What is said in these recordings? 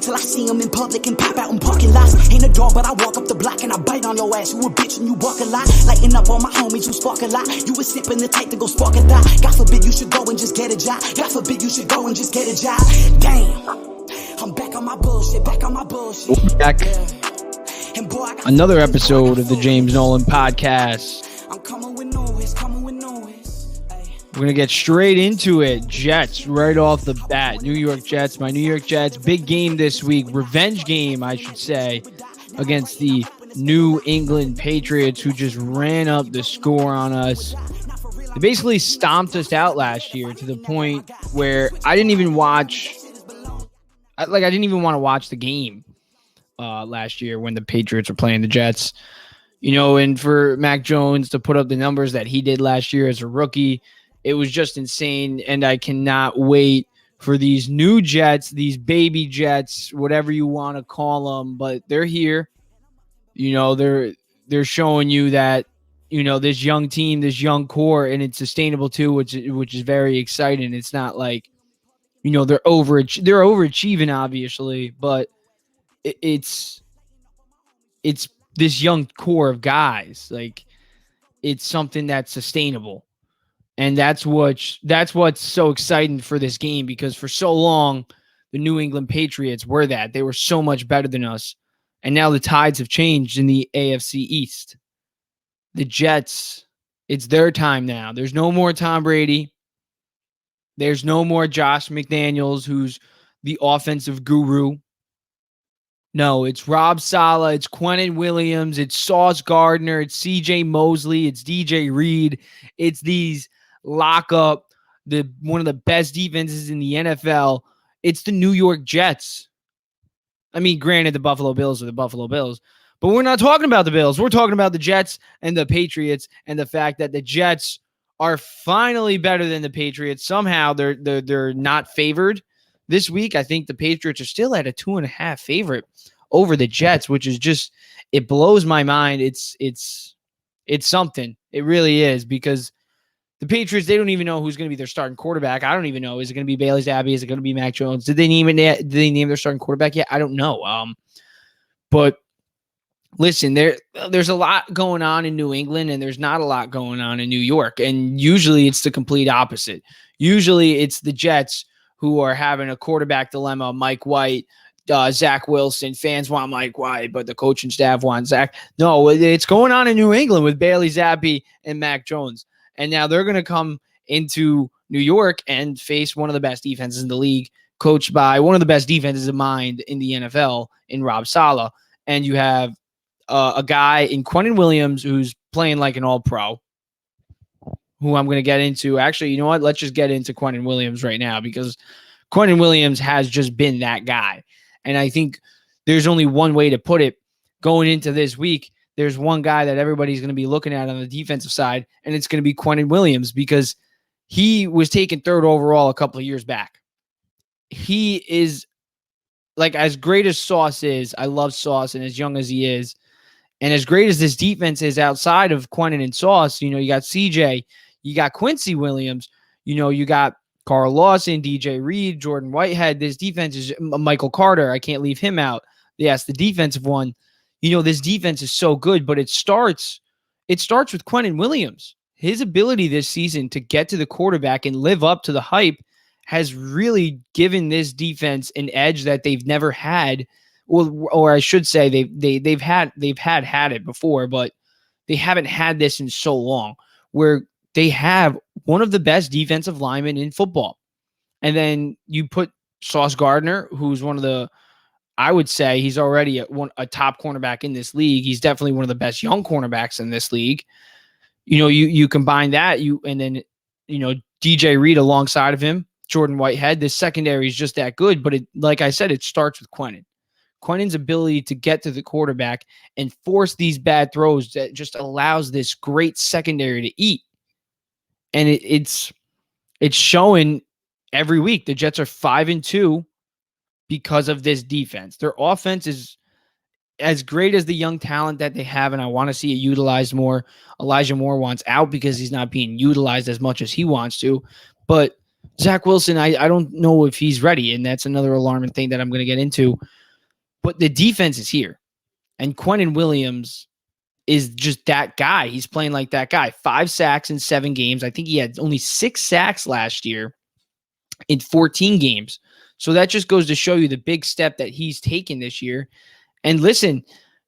till I see him in public and pop out in parking lots. Ain't a dog, but I walk up the block and I bite on your ass. You a bitch and you walk a lot. Lighting up all my homies, you spark a lot. You was sipping the type to go spark a thought. God forbid you should go and just get a job. God forbid you should go and just get a job. Damn, I'm back on my bullshit, back on my bullshit. We're back. And boy, Another episode of the James Nolan Podcast. I'm coming with noise, coming with noise. We're going to get straight into it. Jets, right off the bat. New York Jets, my New York Jets. Big game this week. Revenge game, I should say, against the New England Patriots, who just ran up the score on us. They basically stomped us out last year to the point where I didn't even want to watch the game last year when the Patriots were playing the Jets. You know, and for Mac Jones to put up the numbers that he did last year as a rookie, it was just insane, and I cannot wait for these new Jets, these baby Jets, whatever you want to call them, but they're here. You know, they're showing you that, you know, this young team, this young core, and it's sustainable too, which is very exciting. It's not like, you know, they're overachieving, obviously, but it's this young core of guys. Like, it's something that's sustainable. And that's what's so exciting for this game, because for so long, the New England Patriots were that. They were so much better than us. And now the tides have changed in the AFC East. The Jets, it's their time now. There's no more Tom Brady. There's no more Josh McDaniels, who's the offensive guru. No, it's Rob Saleh, it's Quentin Williams, it's Sauce Gardner, it's C.J. Mosley, it's DJ Reed. It's these lock-up, one of the best defenses in the NFL. It's the New York Jets. I mean, granted, the Buffalo Bills are the Buffalo Bills, but we're not talking about the Bills. We're talking about the Jets and the Patriots, and the fact that the Jets are finally better than the Patriots. Somehow they're not favored this week. I think the Patriots are still at a 2.5 favorite over the Jets, which is just, it blows my mind. It's something. It really is, because the Patriots, they don't even know who's going to be their starting quarterback. I don't even know. Is it going to be Bailey Zappi? Is it going to be Mac Jones? Did they name their starting quarterback yet? I don't know. But listen, there's a lot going on in New England, and there's not a lot going on in New York. And usually it's the complete opposite. Usually it's the Jets who are having a quarterback dilemma. Mike White, Zach Wilson. Fans want Mike White, but the coaching staff wants Zach. No, it's going on in New England with Bailey Zappi and Mac Jones. And now they're going to come into New York and face one of the best defenses in the league, coached by one of the best defenses in mind in the NFL, in Rob Saleh. And you have a guy in Quentin Williams who's playing like an all-pro, who I'm going to get into. Actually, you know what? Let's just get into Quentin Williams right now, because Quentin Williams has just been that guy. And I think there's only one way to put it going into this week. There's one guy that everybody's going to be looking at on the defensive side, and it's going to be Quentin Williams, because he was taken 3rd overall a couple of years back. He is, like, as great as Sauce is, I love Sauce, and as young as he is, and as great as this defense is outside of Quentin and Sauce, you know, you got CJ, you got Quincy Williams, you know, you got Carl Lawson, DJ Reed, Jordan Whitehead. This defense is Michael Carter. I can't leave him out. Yes, the defensive one. You know, this defense is so good, but it starts with Quentin Williams. His ability this season to get to the quarterback and live up to the hype has really given this defense an edge that they've never had. Or I should say they've had it before, but they haven't had this in so long, where they have one of the best defensive linemen in football. And then you put Sauce Gardner, who's one of the, I would say he's already a top cornerback in this league. He's definitely one of the best young cornerbacks in this league. You know, you combine that, and then, you know, DJ Reed alongside of him, Jordan Whitehead. This secondary is just that good. But like I said, it starts with Quentin. Quentin's ability to get to the quarterback and force these bad throws that just allows this great secondary to eat. And it's showing every week. The Jets are 5-2 because of this defense. Their offense is as great as the young talent that they have, and I want to see it utilized more. Elijah Moore wants out because he's not being utilized as much as he wants to. But Zach Wilson, I don't know if he's ready, and that's another alarming thing that I'm going to get into. but the defense is here. And Quinnen Williams is just that guy. He's playing like that guy. 5 sacks in 7 games. I think he had only 6 sacks last year in 14 games. So that just goes to show you the big step that he's taken this year. And listen,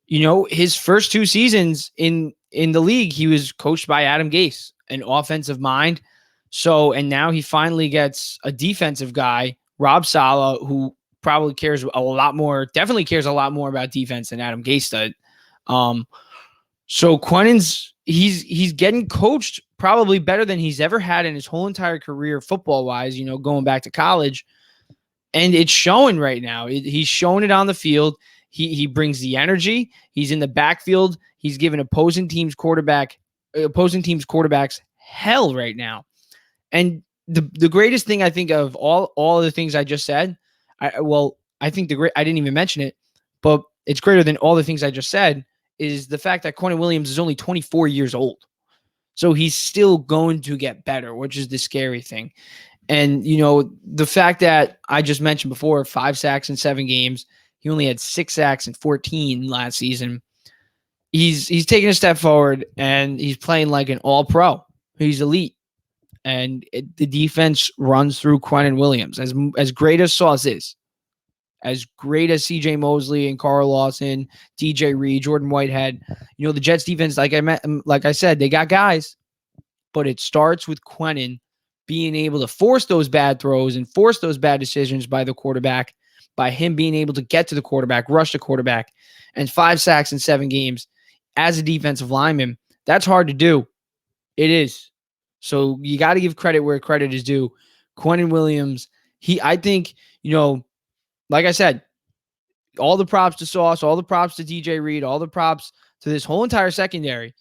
his first 2 seasons in the league, he was coached by Adam Gase, an offensive mind. So, and now he finally gets a defensive guy, Rob Saleh, who probably definitely cares a lot more about defense than Adam Gase did. So Quinnen's he's getting coached probably better than he's ever had in his whole entire career, football wise. Going back to college, and it's showing right now. He's showing it on the field. He brings the energy. He's in the backfield. He's giving opposing teams quarterbacks hell right now. And the greatest thing I think of all of the things I just said, I didn't even mention it, but it's greater than all the things I just said, is the fact that Quinnen Williams is only 24 years old. So he's still going to get better, which is the scary thing. And, the fact that I just mentioned before, 5 sacks in 7 games, he only had 6 sacks in 14 last season. He's taking a step forward, and he's playing like an all-pro. He's elite. And the defense runs through Quinnen Williams. As great as Sauce is, as great as C.J. Mosley and Carl Lawson, DJ Reed, Jordan Whitehead, the Jets defense, like I said, they got guys, but it starts with Quinnen being able to force those bad throws and force those bad decisions by the quarterback, by him being able to get to the quarterback, rush the quarterback, and 5 sacks in 7 games as a defensive lineman. That's hard to do. It is. So you got to give credit where credit is due. Quinnen Williams, I think, like I said, all the props to Sauce, all the props to DJ Reed, all the props to this whole entire secondary.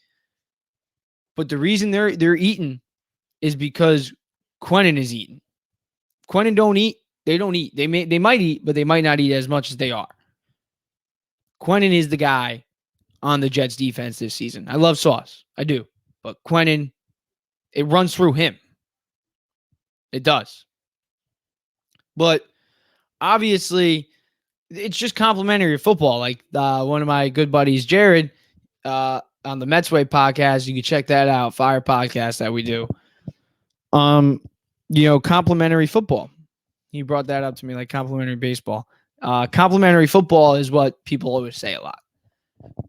But the reason they're eating is because Quinnen is eating. Quinnen don't eat. They don't eat. They might eat, but they might not eat as much as they are. Quinnen is the guy on the Jets defense this season. I love Sauce. I do. But Quinnen, it runs through him. It does. But obviously, it's just complimentary football. Like one of my good buddies, Jared, on the Mets Way podcast, you can check that out. Fire podcast that we do. Complimentary football. He brought that up to me, like complimentary baseball. Complimentary football is what people always say a lot.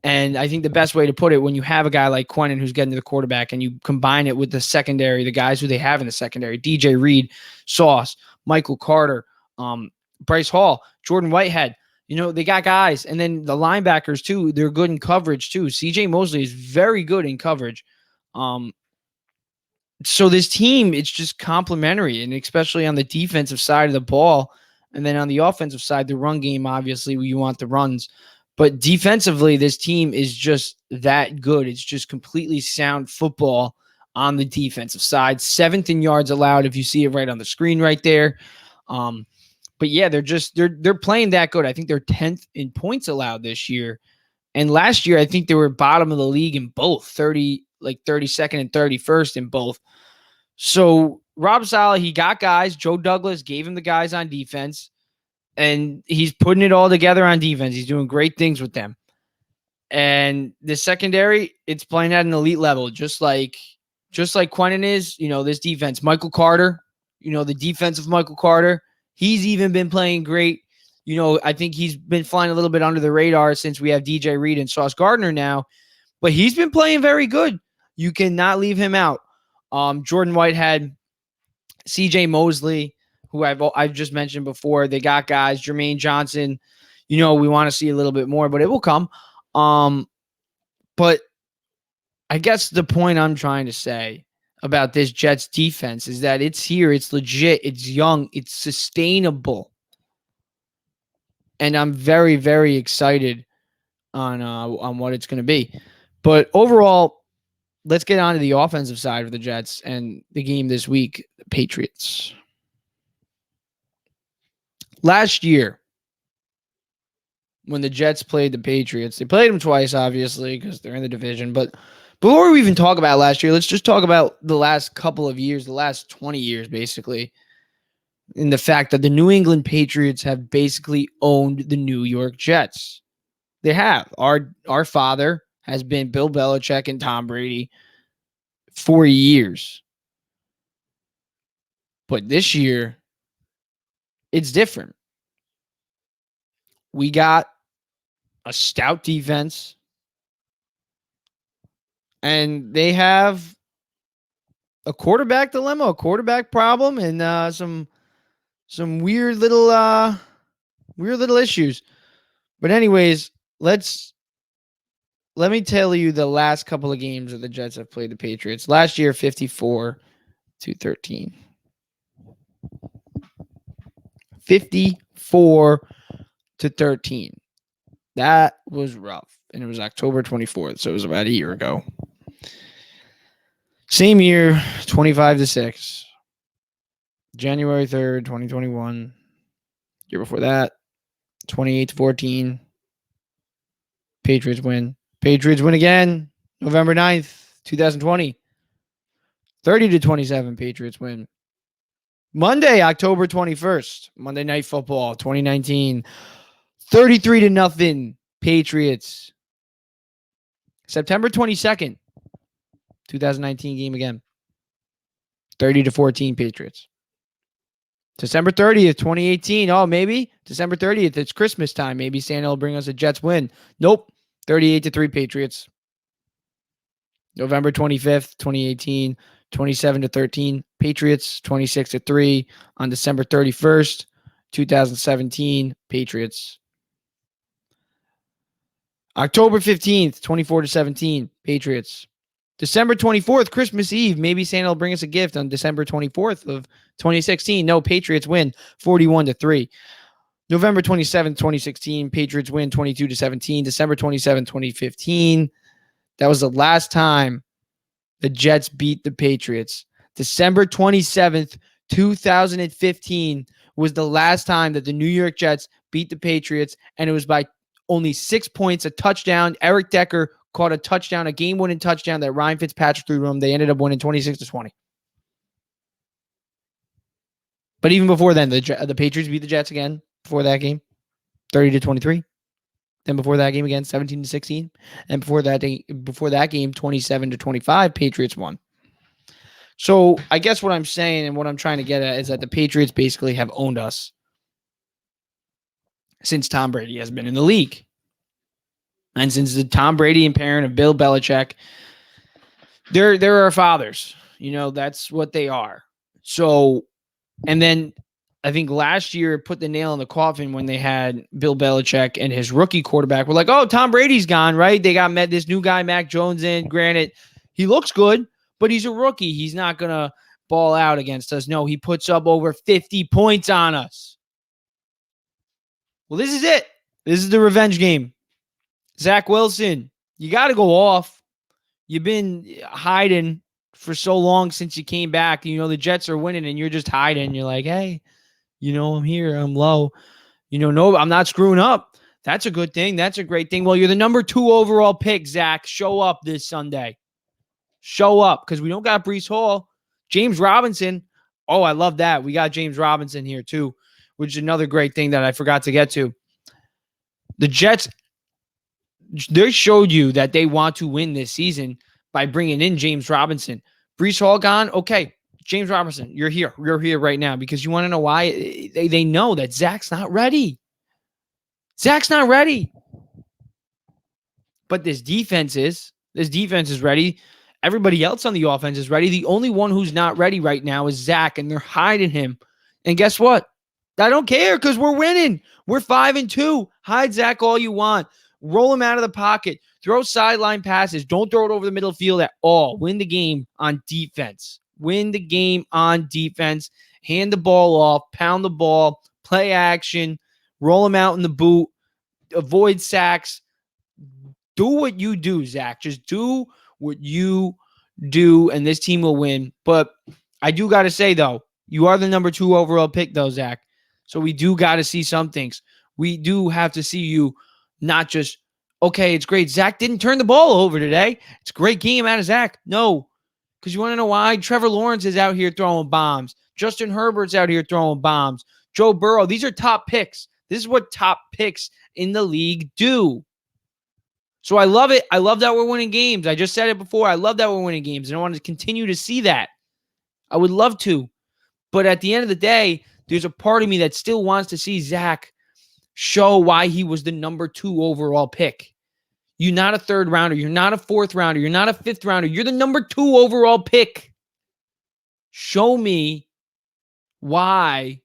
And I think the best way to put it, when you have a guy like Quinnen who's getting to the quarterback and you combine it with the secondary, the guys who they have in the secondary, DJ Reed, Sauce, Michael Carter, Bryce Hall, Jordan Whitehead, they got guys. And then the linebackers too, they're good in coverage too. CJ Mosley is very good in coverage. So this team, it's just complementary, and especially on the defensive side of the ball. And then on the offensive side, the run game, obviously, you want the runs. But defensively, this team is just that good. It's just completely sound football on the defensive side. 7th in yards allowed, if you see it right on the screen right there. But yeah, they're playing that good. I think they're 10th in points allowed this year. And last year, I think they were bottom of the league in both, 32nd and 31st in both. So Rob Saleh, he got guys. Joe Douglas gave him the guys on defense. And he's putting it all together on defense. He's doing great things with them. And the secondary, it's playing at an elite level, just like Quinnen is. This defense, Michael Carter, the defense of Michael Carter, he's even been playing great. I think he's been flying a little bit under the radar since we have DJ Reed and Sauce Gardner now, but he's been playing very good. You cannot leave him out. Jordan Whitehead, CJ Mosley, who I've just mentioned before. They got guys. Jermaine Johnson, we want to see a little bit more, but it will come. But I guess the point I'm trying to say about this Jets defense is that it's here, it's legit, it's young, it's sustainable. And I'm very, very excited on what it's going to be. But overall, let's get on to the offensive side of the Jets and the game this week, the Patriots. Last year, when the Jets played the Patriots, they played them twice, obviously, because they're in the division. But before we even talk about last year, let's just talk about the last couple of years, the last 20 years, basically. in the fact that the New England Patriots have basically owned the New York Jets. They have. Our father has been Bill Belichick and Tom Brady for years. But this year, it's different. We got a stout defense, and they have a quarterback dilemma, a quarterback problem, and some weird little issues. But anyways, let me tell you the last couple of games that the Jets have played the Patriots. Last year, 54-13. 54-13. That was rough. And it was October 24th, so it was about a year ago. Same year, 25-6. January 3rd, 2021. Year before that, 28-14. Patriots win. Patriots win again. November 9th, 2020. 30-27. Patriots win. Monday, October 21st. Monday Night Football, 2019. 33-0. Patriots. September 22nd, 2019 game again. 30-14. Patriots. December 30th, 2018. Oh, maybe December 30th. It's Christmas time. Maybe Santa will bring us a Jets win. Nope. 38-3 Patriots. November 25th, 2018. 27-13 Patriots. 26-3 on December 31st, 2017 Patriots. October 15th, 24-17 Patriots. December 24th, Christmas Eve. Maybe Santa will bring us a gift on December 24th of 2016. No, Patriots win 41-3. November 27th, 2016, Patriots win 22-17. December 27th, 2015. That was the last time the Jets beat the Patriots. December 27th, 2015 was the last time that the New York Jets beat the Patriots, and it was by only 6 points, a touchdown. Eric Decker caught a touchdown, a game-winning touchdown that Ryan Fitzpatrick threw to him. They ended up winning 26-20. But even before then, the Patriots beat the Jets again before that game, 30-23. Then before that game again, 17-16. And before that game, 27-25, Patriots won. So I guess what I'm saying and what I'm trying to get at is that the Patriots basically have owned us since Tom Brady has been in the league. And since the Tom Brady and parent of Bill Belichick, they're our fathers. You know, that's what they are. So, and then I think last year put the nail in the coffin when they had Bill Belichick and his rookie quarterback. We're like, oh, Tom Brady's gone, right? They got this new guy, Mac Jones, in. Granted, he looks good, but he's a rookie. He's not going to ball out against us. No, he puts up over 50 points on us. Well, this is it. This is the revenge game. Zach Wilson, you got to go off. You've been hiding for so long since you came back. You know, the Jets are winning and you're just hiding. You're like, hey, you know, I'm here. I'm low. You know, no, I'm not screwing up. That's a good thing. That's a great thing. Well, you're the number 2 overall pick, Zach. Show up this Sunday. Show up because we don't got Breece Hall. James Robinson. Oh, I love that. We got James Robinson here too, which is another great thing that I forgot to get to. The Jets, they showed you that they want to win this season by bringing in James Robinson. Breece Hall gone. Okay, James Robinson, you're here. You're here right now because you want to know why? They know that Zach's not ready. Zach's not ready. But this defense is ready. Everybody else on the offense is ready. The only one who's not ready right now is Zach, and they're hiding him. And guess what? I don't care because we're winning. We're 5-2. Hide Zach all you want. Roll him out of the pocket. Throw sideline passes. Don't throw it over the middle field at all. Win the game on defense. Win the game on defense. Hand the ball off. Pound the ball. Play action. Roll him out in the boot. Avoid sacks. Do what you do, Zach. Just do what you do, and this team will win. But I do got to say, though, you are the number 2 overall pick, though, Zach. So we do got to see some things. We do have to see you not just, okay, it's great. Zach didn't turn the ball over today. It's a great game out of Zach. No, because you want to know why? Trevor Lawrence is out here throwing bombs. Justin Herbert's out here throwing bombs. Joe Burrow. These are top picks. This is what top picks in the league do. So I love it. I love that we're winning games. I just said it before. I love that we're winning games, and I want to continue to see that. I would love to. But at the end of the day, there's a part of me that still wants to see Zach show why he was the number 2 overall pick. You're not a third rounder. You're not a fourth rounder. You're not a fifth rounder. You're the number 2 overall pick. Show me why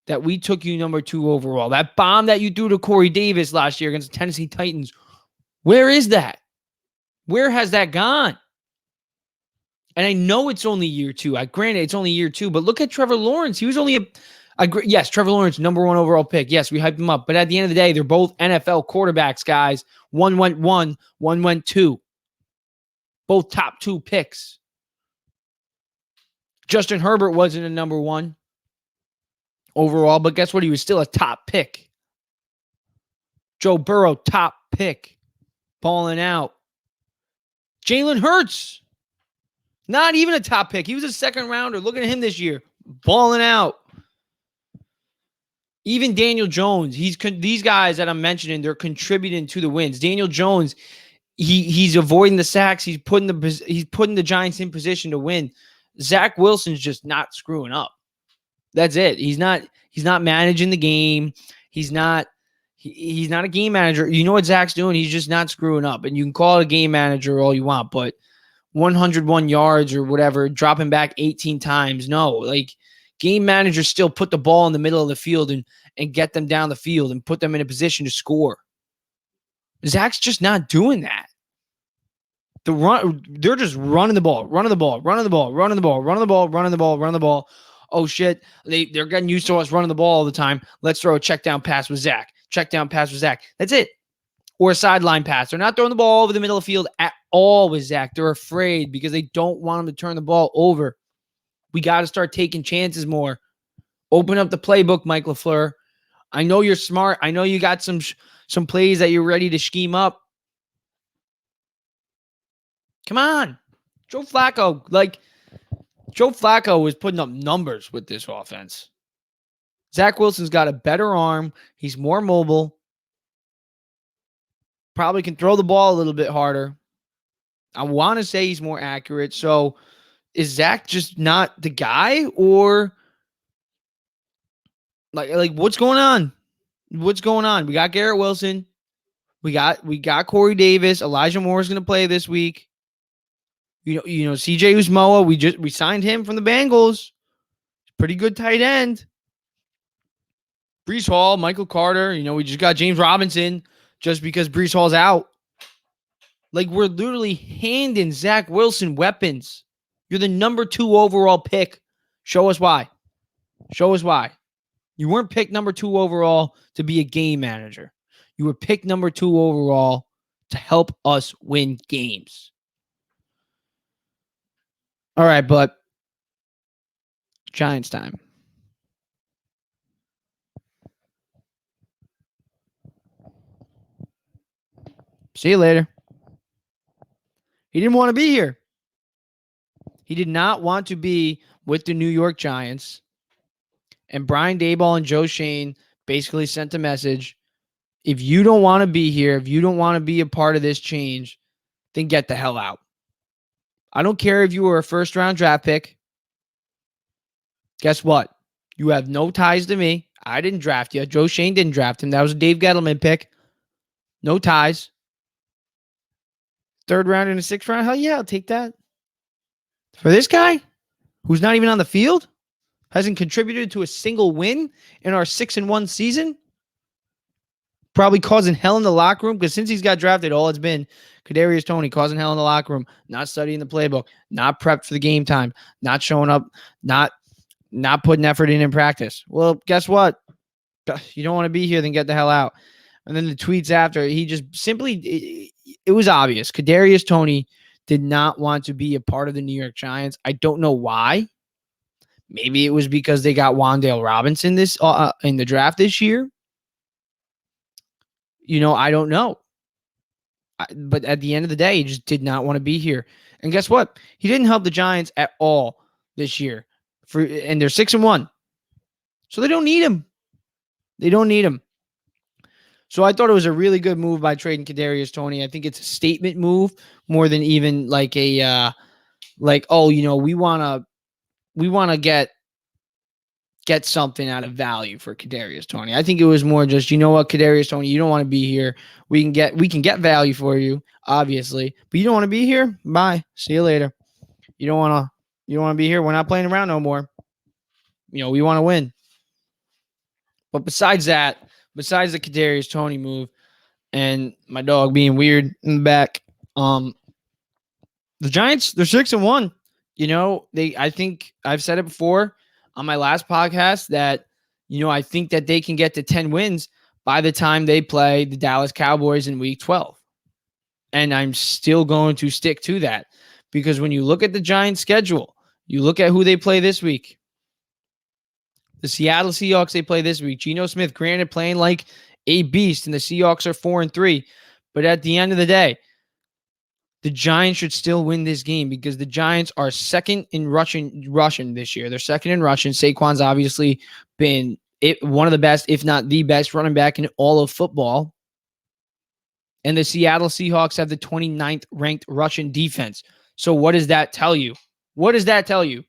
that we took you number 2 overall. That bomb that you threw to Corey Davis last year against the Tennessee Titans, where is that? Where has that gone? And I know it's only year 2. Granted, it's only year 2, but look at Trevor Lawrence. He was only yes, Trevor Lawrence, number 1 overall pick. Yes, we hyped him up. But at the end of the day, they're both NFL quarterbacks, guys. One went 1, one went 2. Both top 2 picks. Justin Herbert wasn't a number 1 overall, but guess what? He was still a top pick. Joe Burrow, top pick. Balling out. Jalen Hurts, not even a top pick. He was a second rounder. Look at him this year. Balling out. Even Daniel Jones, these guys that I'm mentioning, they're contributing to the wins. Daniel Jones, he's avoiding the sacks. He's putting the Giants in position to win. Zach Wilson's just not screwing up. That's it. He's not managing the game. He's not a game manager. You know what Zach's doing? He's just not screwing up. And you can call it a game manager all you want, but 101 yards or whatever, dropping back 18 times. No, like game managers still put the ball in the middle of the field and get them down the field and put them in a position to score. Zach's just not doing that. They're just running the ball. Oh shit, they're getting used to us running the ball all the time. Let's throw a check down pass with Zach. That's it. Or a sideline pass. They're not throwing the ball over the middle of the field at all with Zach. They're afraid because they don't want him to turn the ball over. We got to start taking chances more. Open up the playbook, Mike LaFleur. I know you're smart. I know you got some plays that you're ready to scheme up. Come on. Joe Flacco is putting up numbers with this offense. Zach Wilson's got a better arm. He's more mobile. Probably can throw the ball a little bit harder. I want to say he's more accurate. So is Zach just not the guy, or like what's going on? What's going on? We got Garrett Wilson. We got Corey Davis. Elijah Moore is going to play this week. You know, CJ Uzomah, we signed him from the Bengals. Pretty good tight end. Breece Hall, Michael Carter. You know, we just got James Robinson just because Breece Hall's out. Like, we're literally handing Zach Wilson weapons. You're the number 2 overall pick. Show us why. You weren't picked number 2 overall to be a game manager. You were picked number 2 overall to help us win games. All right, but Giants time. See you later. He didn't want to be here. He did not want to be with the New York Giants. And Brian Daboll and Joe Shane basically sent a message. If you don't want to be here, if you don't want to be a part of this change, then get the hell out. I don't care if you were a first-round draft pick. Guess what? You have no ties to me. I didn't draft you. Joe Shane didn't draft him. That was a Dave Gettleman pick. No ties. 3rd round and a 6th round? Hell yeah, I'll take that. For this guy, who's not even on the field, hasn't contributed to a single win in our 6-1 season, probably causing hell in the locker room, because since he's got drafted, all it's been Kadarius Toney causing hell in the locker room, not studying the playbook, not prepped for the game time, not showing up, not putting effort in practice. Well, guess what? You don't want to be here, then get the hell out. And then the tweets after, he just simply, it was obvious. Kadarius Toney did not want to be a part of the New York Giants. I don't know why. Maybe it was because they got Wan'Dale Robinson in the draft this year. You know, I don't know. But at the end of the day, he just did not want to be here. And guess what? He didn't help the Giants at all this year. and they're 6-1. So they don't need him. They don't need him. So I thought it was a really good move by trading Kadarius Toney. I think it's a statement move more than even like a we want to get something out of value for Kadarius Toney. I think it was more just, you know what, Kadarius Toney, you don't want to be here. We can get value for you, obviously, but you don't want to be here. Bye. See you later. You don't want to be here. We're not playing around no more. We want to win. But besides the Kadarius Toney move and my dog being weird in the back, the Giants, they're 6-1. I think I've said it before on my last podcast that, I think that they can get to 10 wins by the time they play the Dallas Cowboys in week 12. And I'm still going to stick to that because when you look at the Giants schedule, you look at who they play this week. The Seattle Seahawks, they play this week. Geno Smith, granted, playing like a beast, and the Seahawks are 4-3. But at the end of the day, the Giants should still win this game because the Giants are second in rushing this year. They're second in rushing. Saquon's obviously been one of the best, if not the best, running back in all of football. And the Seattle Seahawks have the 29th ranked rushing defense. So what does that tell you? What does that tell you?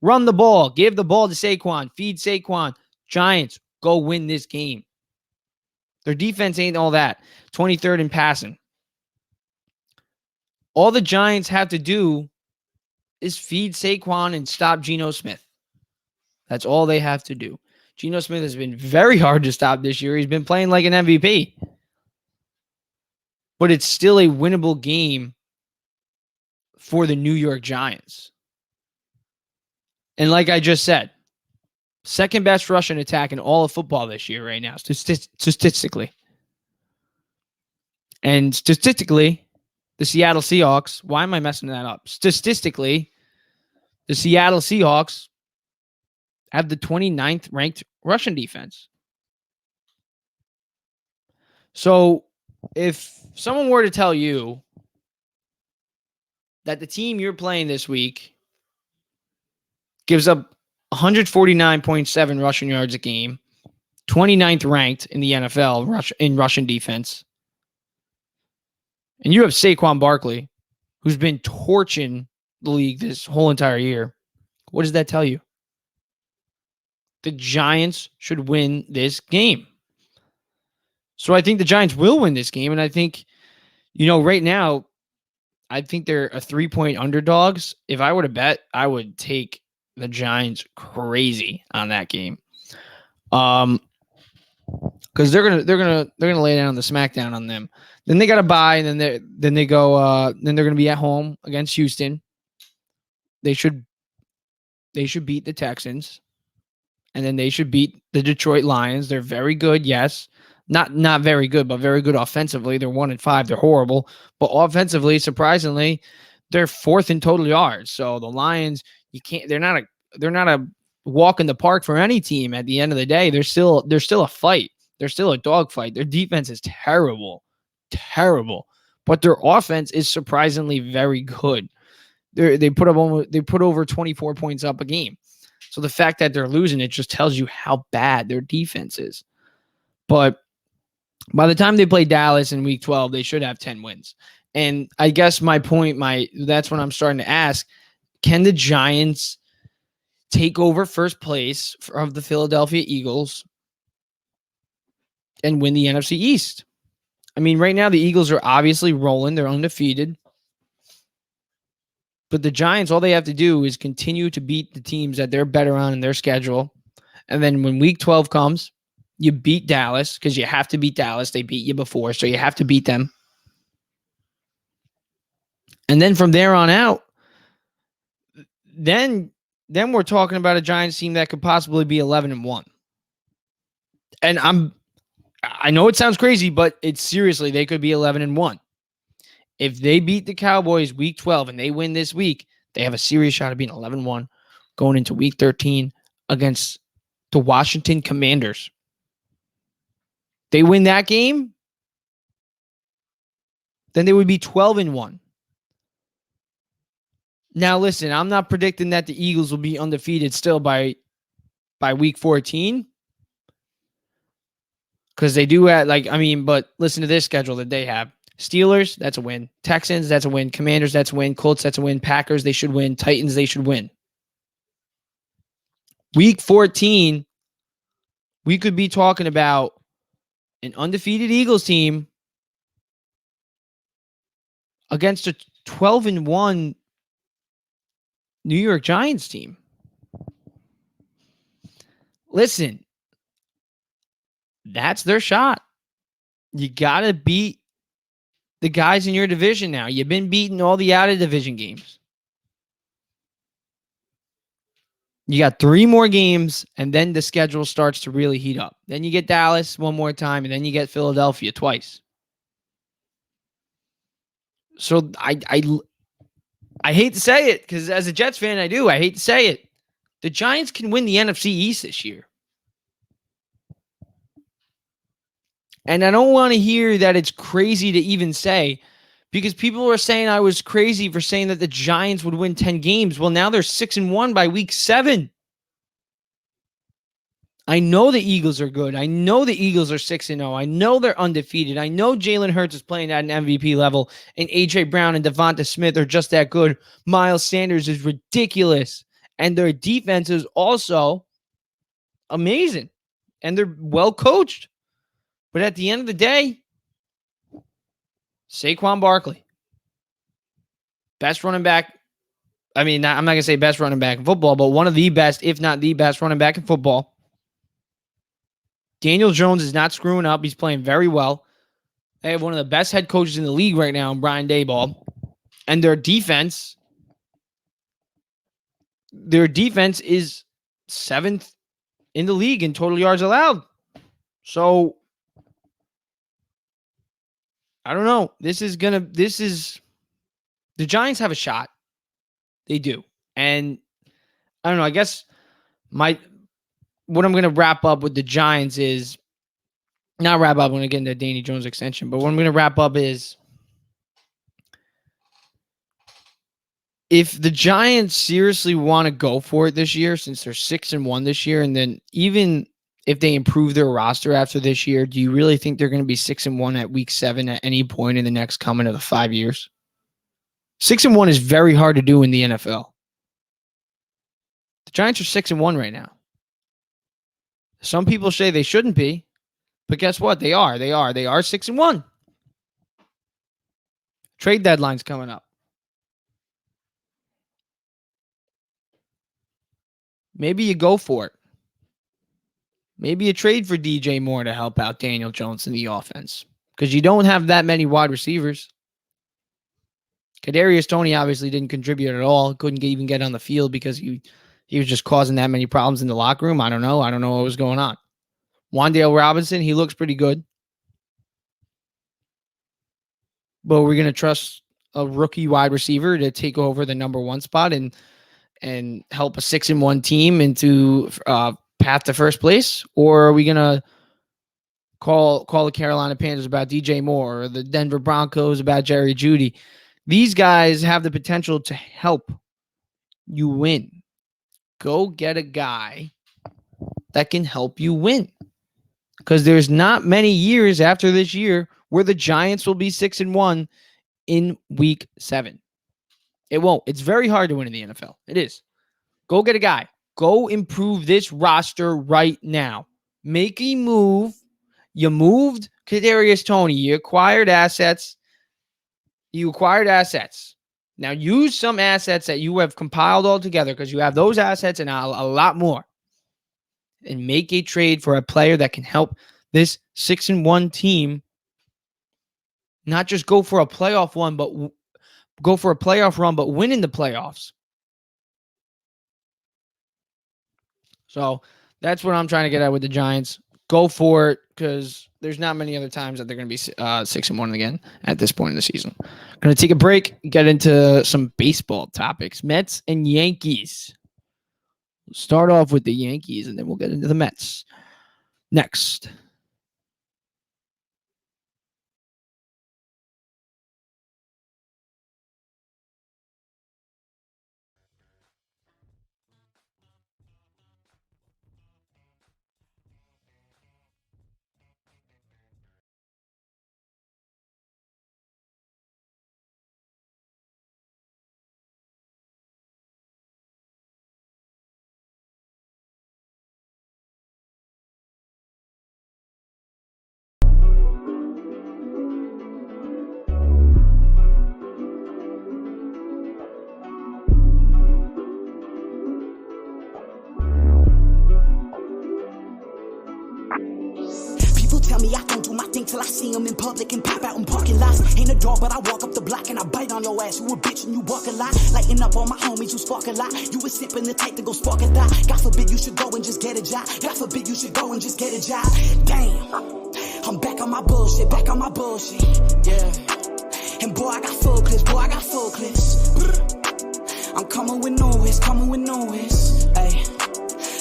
Run the ball. Give the ball to Saquon. Feed Saquon. Giants, go win this game. Their defense ain't all that. 23rd in passing. All the Giants have to do is feed Saquon and stop Geno Smith. That's all they have to do. Geno Smith has been very hard to stop this year. He's been playing like an MVP. But it's still a winnable game for the New York Giants. And like I just said, second best rushing attack in all of football this year right now, statistically. And statistically, the Seattle Seahawks, why am I messing that up? Statistically, the Seattle Seahawks have the 29th ranked rushing defense. So if someone were to tell you that the team you're playing this week gives up 149.7 rushing yards a game, 29th ranked in the NFL in rushing defense, and you have Saquon Barkley, who's been torching the league this whole entire year, what does that tell you? The Giants should win this game. So I think the Giants will win this game. And I think, right now, I think they're a 3-point underdogs. If I were to bet, I would take the Giants crazy on that game. Because they're gonna lay down the smackdown on them. Then they got to bye, and then they go. Then they're gonna be at home against Houston. They should beat the Texans, and then they should beat the Detroit Lions. They're very good, yes. Not very good, but very good offensively. They're 1-5. They're horrible, but offensively, surprisingly, they're fourth in total yards. So the Lions, you can't. They're not a walk in the park for any team. At the end of the day, they're still a fight. They're still a dogfight. Their defense is terrible, but their offense is surprisingly very good. They put over 24 points up a game. So the fact that they're losing, it just tells you how bad their defense is. But by the time they play Dallas in week 12, they should have 10 wins. And I guess my point, that's when I'm starting to ask, can the Giants take over first place of the Philadelphia Eagles and win the NFC East? I mean, right now the Eagles are obviously rolling. They're undefeated. But the Giants, all they have to do is continue to beat the teams that they're better on in their schedule. And then when week 12 comes, you beat Dallas because you have to beat Dallas. They beat you before, so you have to beat them. And then from there on out, then we're talking about a Giants team that could possibly be 11-1. And I know it sounds crazy, but it's seriously, they could be 11-1. If they beat the Cowboys week 12 and they win this week, they have a serious shot of being 11-1 going into week 13 against the Washington Commanders. They win that game, then they would be 12-1. Now, listen, I'm not predicting that the Eagles will be undefeated still by week 14. Because they do have, but listen to this schedule that they have. Steelers, that's a win. Texans, that's a win. Commanders, that's a win. Colts, that's a win. Packers, they should win. Titans, they should win. Week 14, we could be talking about an undefeated Eagles team against a 12-1 New York Giants team. Listen, that's their shot. You got to beat the guys in your division now. You've been beating all the out-of-division games. You got 3 more games, and then the schedule starts to really heat up. Then you get Dallas one more time, and then you get Philadelphia twice. So I hate to say it, because as a Jets fan, I do. I hate to say it. The Giants can win the NFC East this year. And I don't want to hear that it's crazy to even say, because people were saying I was crazy for saying that the Giants would win 10 games. Well, now they're 6-1 by week 7. I know the Eagles are good. I know the Eagles are 6-0. I know they're undefeated. I know Jalen Hurts is playing at an MVP level, and A.J. Brown and Devonta Smith are just that good. Miles Sanders is ridiculous, and their defense is also amazing, and they're well coached. But at the end of the day, Saquon Barkley, best running back. I mean, I'm not going to say best running back in football, but one of the best, if not the best running back in football. Daniel Jones is not screwing up. He's playing very well. They have one of the best head coaches in the league right now, Brian Daboll. And their defense is 7th in the league in total yards allowed. So, I don't know. The Giants have a shot. They do. And I don't know. I guess what I'm going to wrap up with the Giants is, not wrap up, I'm going to get into Danny Jones extension, but what I'm going to wrap up is, if the Giants seriously want to go for it this year, since they're 6-1 this year, and then even if they improve their roster after this year, do you really think they're going to be 6-1 at week 7 at any point in the next coming of the 5 years? 6-1 is very hard to do in the NFL. The Giants are 6-1 right now. Some people say they shouldn't be, but guess what? They are. They are 6-1. Trade deadline's coming up. Maybe you go for it. Maybe you trade for DJ Moore to help out Daniel Jones in the offense, because you don't have that many wide receivers. Kadarius Toney obviously didn't contribute at all. Couldn't even get on the field because he was just causing that many problems in the locker room. I don't know what was going on. Wan'Dale Robinson, he looks pretty good. But we're going to trust a rookie wide receiver to take over the number 1 spot and help a 6-1 team into path to first place? Or are we going to call the Carolina Panthers about DJ Moore, or the Denver Broncos about Jerry Jeudy? These guys have the potential to help you win. Go get a guy that can help you win, because there's not many years after this year where the Giants will be 6-1 in week 7. It won't. It's very hard to win in the NFL. It is. Go get a guy. Go improve this roster right now. Make a move. You moved Kadarius Toney. You acquired assets. Now use some assets that you have compiled all together, because you have those assets and a lot more, and make a trade for a player that can help this 6-1 team not just go for a playoff run, but win in the playoffs. So that's what I'm trying to get at with the Giants. Go for it, because there's not many other times that they're going to be 6-1 again at this point in the season. Going to take a break, get into some baseball topics. Mets and Yankees. We'll start off with the Yankees, and then we'll get into the Mets next. till I see him in public and pop out in parking lots. Ain't a dog, but I walk up the block and I bite on your ass. You a bitch and you walk a lot. Lighting up on my homies who spark a lot. You was sipping the type to go spark a thought. God forbid you should go and just get a job. God forbid you should go and just get a job. Damn, I'm back on my bullshit, back on my bullshit. Yeah. And boy, I got full clips, boy, I got full clips. I'm coming with noise, coming with noise. Ay.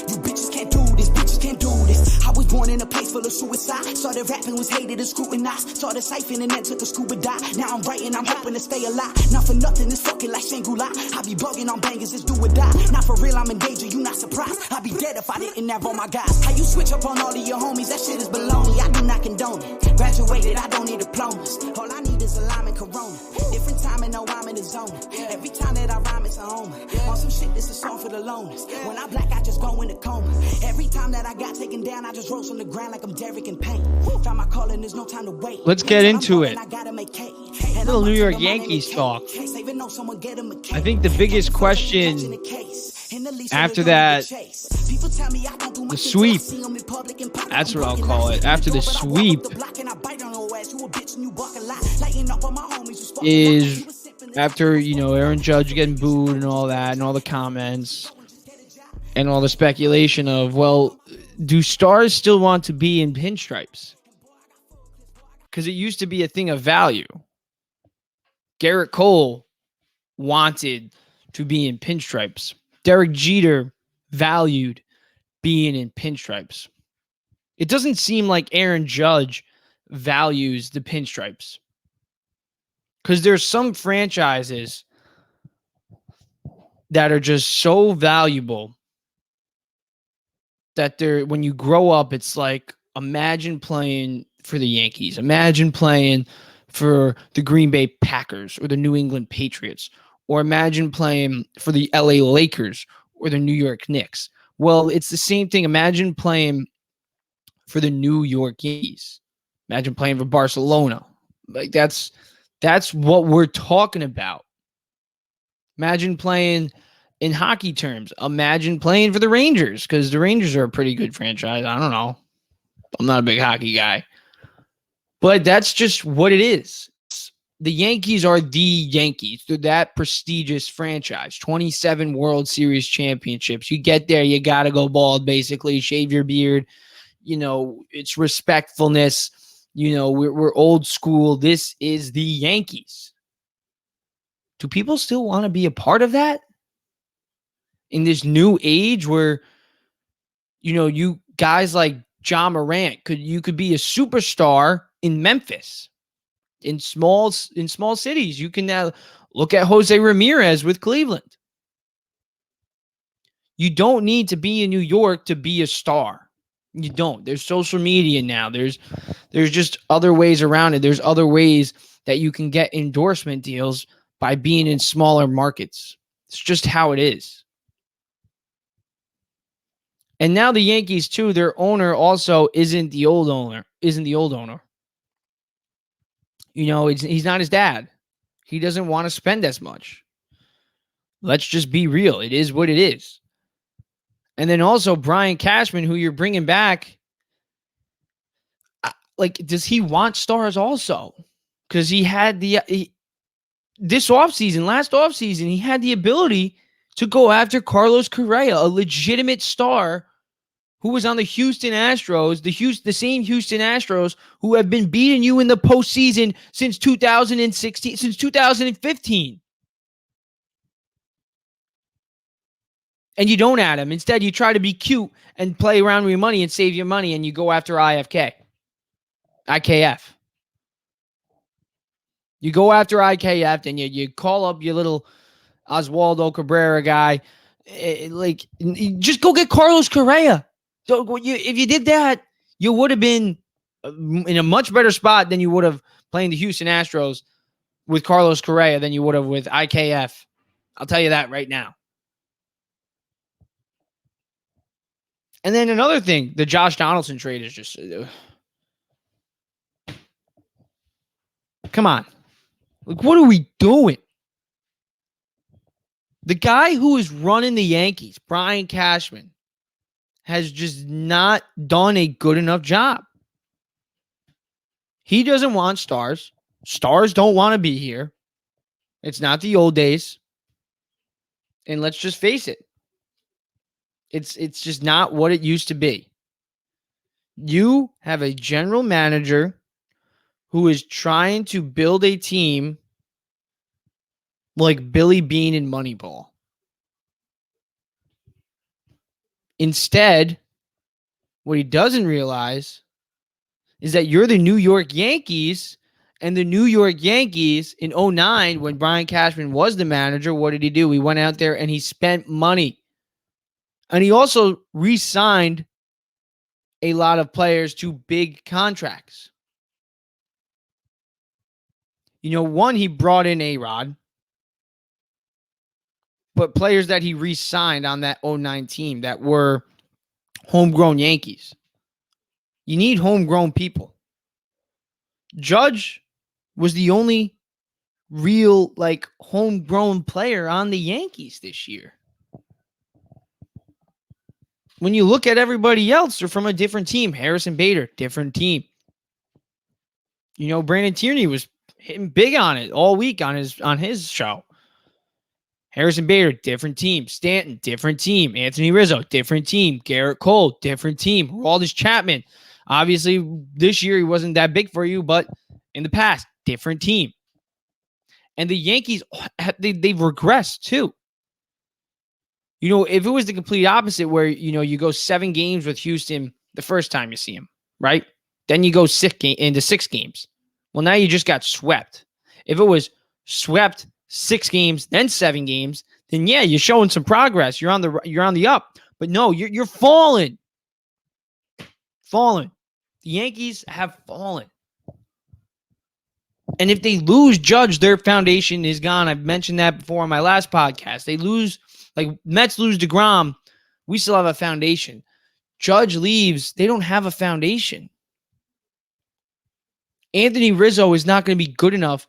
You bitches can't do this, bitches can't do this. I was born in a place full of suicide. Started rapping, was hated and scrutinized. Started siphoning and then took a scuba dive. Now I'm writing, I'm hoping to stay alive. Not for nothing, it's fucking like Shangri-La. I be bugging on bangers, it's do or die. Not for real, I'm in danger, you not surprised. I'd be dead if I didn't have all my guys. How you switch up on all of your homies, that shit is baloney. I do not condone it. Graduated, I don't need diplomas. All I need is a lime and Corona. Different time and no, I'm in the zone. Every time that I rhyme, it's a home. On some shit, this is song for the loners. When I black, I just go in the coma. Every time that I got taken down, I just rose from the ground like I'm Derek in paint. Found my calling, there's no time to wait. Let's get into it. Little New York Yankees talk. I think the biggest question after that, the sweep, that's what I'll call it, after the sweep, is after, Aaron Judge getting booed and all that and all the comments and all the speculation of, well, do stars still want to be in pinstripes? Because it used to be a thing of value. Garrett Cole wanted to be in pinstripes. Derek Jeter valued being in pinstripes. It doesn't seem like Aaron Judge values the pinstripes. Because there's some franchises that are just so valuable that when you grow up, it's like, imagine playing for the Yankees. Imagine playing for the Green Bay Packers or the New England Patriots. Or imagine playing for the LA Lakers or the New York Knicks. Well, it's the same thing. Imagine playing for the New York Yankees. Imagine playing for Barcelona. Like that's what we're talking about. Imagine playing in hockey terms. Imagine playing for the Rangers, because the Rangers are a pretty good franchise. I don't know. I'm not a big hockey guy. But that's just what it is. The Yankees are the Yankees. They're that prestigious franchise. 27 World Series championships. You get there, you got to go bald, basically. Shave your beard. It's respectfulness. We're old school. This is the Yankees. Do people still want to be a part of that? In this new age where, you guys like Ja Morant, you could be a superstar in Memphis. In small cities, you can now look at Jose Ramirez with Cleveland. You don't need to be in New York to be a star. You don't. There's social media now. There's just other ways around it. There's other ways that you can get endorsement deals by being in smaller markets. It's just how it is. And now the Yankees too, their owner also isn't the old owner. He's not his dad. He doesn't want to spend as much. Let's just be real. It is what it is. And then also Brian Cashman, who you're bringing back, does he want stars also? Because he had last offseason, he had the ability to go after Carlos Correa, a legitimate star who was on the Houston Astros, the same Houston Astros who have been beating you in the postseason since 2016, since 2015. And you don't add him. Instead, you try to be cute and play around with your money and save your money, and you go after IKF. You go after IKF, and you call up your little Oswaldo Cabrera guy. Just go get Carlos Correa. So if you did that, you would have been in a much better spot than you would have playing the Houston Astros with Carlos Correa than you would have with IKF. I'll tell you that right now. And then another thing, the Josh Donaldson trade is just... come on. What are we doing? The guy who is running the Yankees, Brian Cashman, has just not done a good enough job. He doesn't want stars. Stars don't want to be here. It's not the old days. And let's just face it. It's just not what it used to be. You have a general manager who is trying to build a team like Billy Bean in Moneyball. Instead, what he doesn't realize is that you're the New York Yankees, and the New York Yankees in 2009, when Brian Cashman was the manager, what did he do? He went out there and he spent money. And he also re-signed a lot of players to big contracts. One, he brought in A-Rod, but players that he re-signed on that 2009 team that were homegrown Yankees. You need homegrown people. Judge was the only real, homegrown player on the Yankees this year. When you look at everybody else, they're from a different team. Harrison Bader, different team. Brandon Tierney was hitting big on it all week on his show. Harrison Bader, different team. Stanton, different team. Anthony Rizzo, different team. Garrett Cole, different team. Aroldis Chapman, obviously this year he wasn't that big for you, but in the past, different team. And the Yankees, they've regressed too. If it was the complete opposite where, you go 7 games with Houston the first time you see him, right? Then you go into 6 games. Well, now you just got swept. If it was swept 6 games, then 7 games, then yeah, you're showing some progress. You're on the up. But no, you're falling. Fallen. The Yankees have fallen. And if they lose Judge, their foundation is gone. I've mentioned that before on my last podcast. They lose, Mets lose deGrom, we still have a foundation. Judge leaves, they don't have a foundation. Anthony Rizzo is not going to be good enough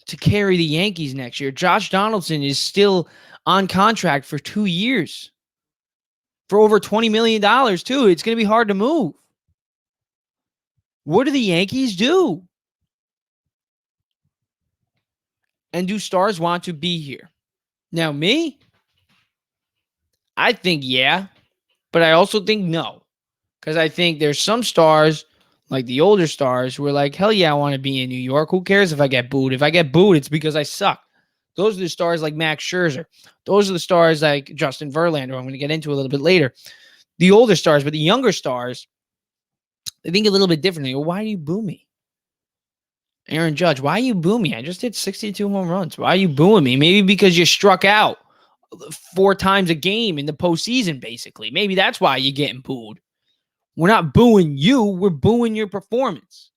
to carry the Yankees next year. Josh Donaldson is still on contract for 2 years. For over $20 million, too. It's going to be hard to move. What do the Yankees do? And do stars want to be here? Now, me, I think yeah, but I also think no. Because I think there's some stars, like the older stars, who are like, hell yeah, I want to be in New York. Who cares if I get booed? If I get booed, it's because I suck. Those are the stars like Max Scherzer. Those are the stars like Justin Verlander, I'm going to get into a little bit later. The older stars, but the younger stars, they think a little bit differently. Well, why do you boo me? Aaron Judge, why you boo me? I just hit 62 home runs. Why are you booing me? Maybe because you struck out 4 times a game in the postseason, basically. Maybe that's why you're getting booed. We're not booing you. We're booing your performance.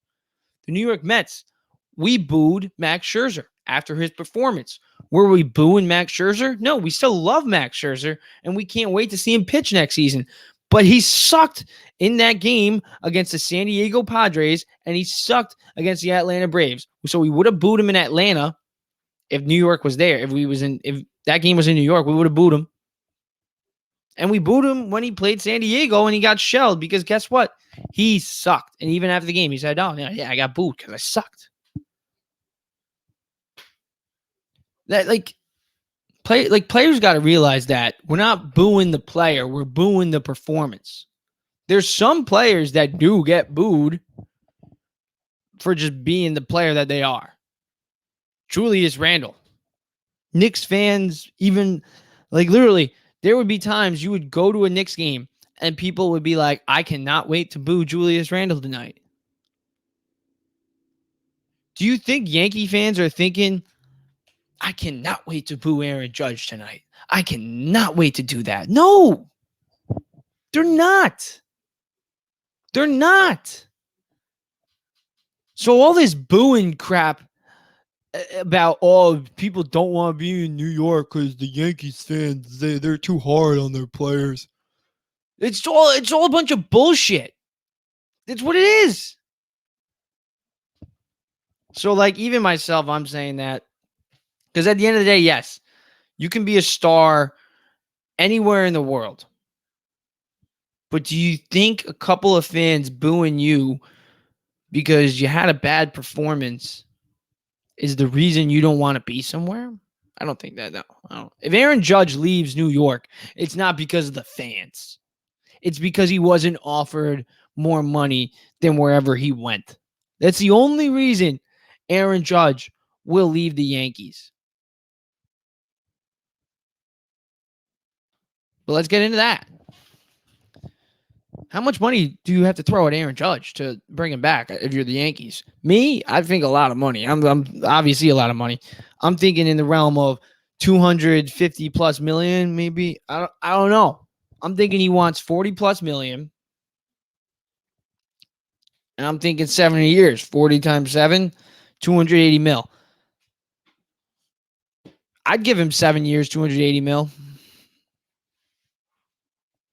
The New York Mets, we booed Max Scherzer after his performance. Were we booing Max Scherzer? No, we still love Max Scherzer, and we can't wait to see him pitch next season. But he sucked in that game against the San Diego Padres, and he sucked against the Atlanta Braves. So we would have booed him in Atlanta if New York was there. If that game was in New York, we would have booed him. And we booed him when he played San Diego, and he got shelled because guess what? He sucked. And even after the game, he said, "Oh yeah, I got booed because I sucked." Players got to realize that we're not booing the player, we're booing the performance. There's some players that do get booed for just being the player that they are. Julius Randle. Knicks fans, even literally, there would be times you would go to a Knicks game and people would be like, I cannot wait to boo Julius Randle tonight. Do you think Yankee fans are thinking, I cannot wait to boo Aaron Judge tonight? I cannot wait to do that. No, they're not. They're not. So all this booing crap about, people don't want to be in New York because the Yankees fans, they're too hard on their players. It's all a bunch of bullshit. It's what it is. So even myself, I'm saying that because at the end of the day, yes, you can be a star anywhere in the world. But do you think a couple of fans booing you because you had a bad performance is the reason you don't want to be somewhere. I don't think that. No, I don't. If Aaron Judge leaves New York, it's not because of the fans. It's because he wasn't offered more money than wherever he went. That's the only reason Aaron Judge will leave the Yankees. But let's get into that. How much money do you have to throw at Aaron Judge to bring him back if you're the Yankees? Me, I think a lot of money. I'm obviously a lot of money. I'm thinking in the realm of 250 plus million, maybe. I don't know. I'm thinking he wants 40 plus million. And I'm thinking 70 years, 40 times 7, 280 mil. I'd give him 7 years, 280 mil.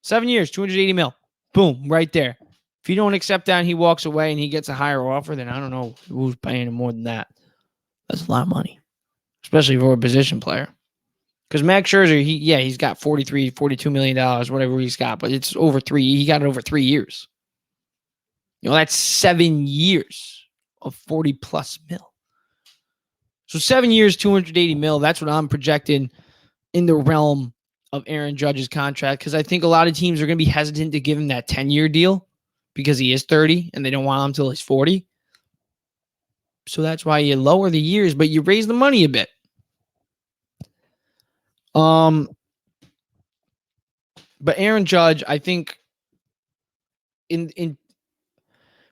7 years, 280 mil. Boom, right there. If you don't accept that and he walks away and he gets a higher offer, then I don't know who's paying him more than that. That's a lot of money, especially for a position player. Because Max Scherzer, he's got $43, $42 million, whatever he's got, but it's over 3. He got it over 3 years. That's 7 years of 40 plus mil. So 7 years, 280 mil. That's what I'm projecting in the realm of Aaron Judge's contract, because I think a lot of teams are going to be hesitant to give him that 10-year deal because he is 30 and they don't want him until he's 40. So that's why you lower the years, but you raise the money a bit. But Aaron Judge, I think in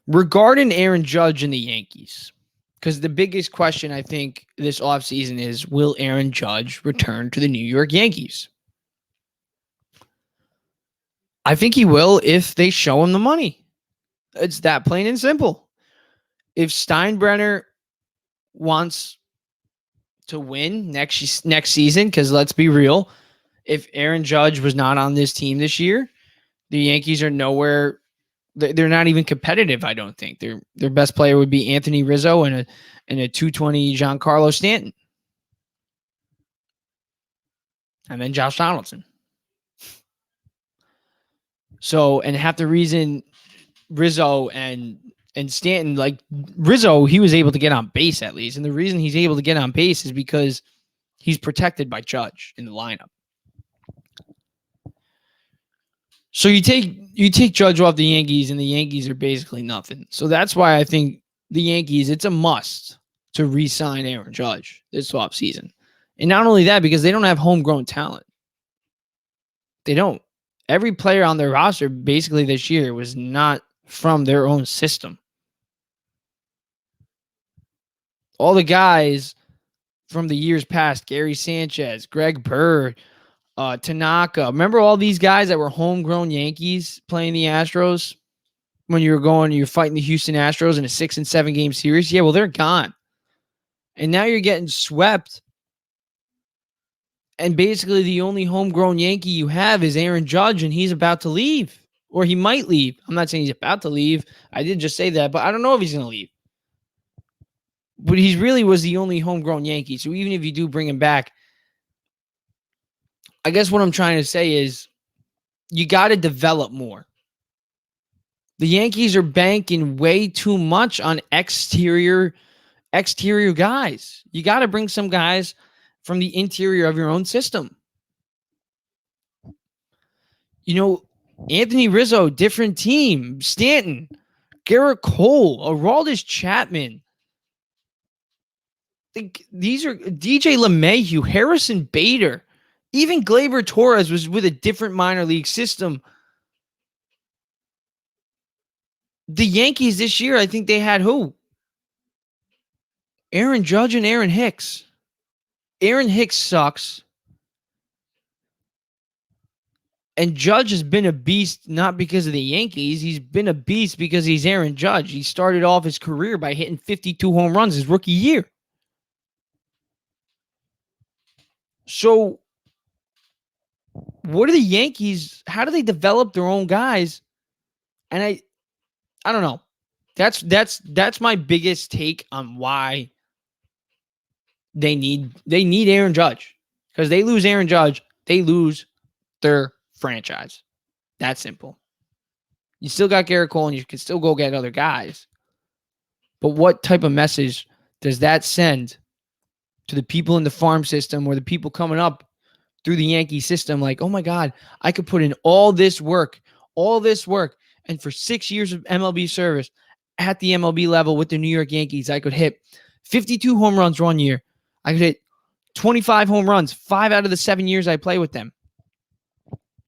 regarding Aaron Judge and the Yankees, because the biggest question I think this offseason is, will Aaron Judge return to the New York Yankees? I think he will if they show him the money. It's that plain and simple. If Steinbrenner wants to win next season, because let's be real, if Aaron Judge was not on this team this year, the Yankees are nowhere. They're not even competitive, I don't think. Their best player would be Anthony Rizzo and a 220 Giancarlo Stanton. And then Josh Donaldson. So, and half the reason Rizzo and Stanton, like Rizzo, he was able to get on base at least. And the reason he's able to get on base is because he's protected by Judge in the lineup. So you take Judge off the Yankees, and the Yankees are basically nothing. So that's why I think the Yankees, it's a must to re-sign Aaron Judge this offseason. And not only that, because they don't have homegrown talent. They don't. Every player on their roster basically this year was not from their own system. All the guys from the years past, Gary Sanchez, Greg Bird, Tanaka. Remember all these guys that were homegrown Yankees playing the Astros when you're fighting the Houston Astros in a 6 and 7 game series? Yeah, well, they're gone. And now you're getting swept. And basically the only homegrown Yankee you have is Aaron Judge, and he's about to leave. Or he might leave. I'm not saying he's about to leave. I did just say that, but I don't know if he's going to leave. But he really was the only homegrown Yankee. So even if you do bring him back, I guess what I'm trying to say is you got to develop more. The Yankees are banking way too much on exterior guys. You got to bring some guys from the interior of your own system. Anthony Rizzo, different team. Stanton, Garrett Cole, Aroldis Chapman. These are DJ LeMahieu, Harrison Bader. Even Gleyber Torres was with a different minor league system. The Yankees this year, I think they had who? Aaron Judge and Aaron Hicks. Aaron Hicks sucks. And Judge has been a beast not because of the Yankees. He's been a beast because he's Aaron Judge. He started off his career by hitting 52 home runs his rookie year. So what are the Yankees? How do they develop their own guys? And I don't know. That's my biggest take on why they need Aaron Judge. Because they lose Aaron Judge, they lose their franchise. That simple. You still got Garrett Cole, and you can still go get other guys. But what type of message does that send to the people in the farm system or the people coming up through the Yankee system? Like, oh my God, I could put in all this work, and for 6 years of MLB service at the MLB level with the New York Yankees, I could hit 52 home runs 1 year. I could hit 25 home runs 5 out of the 7 years I play with them,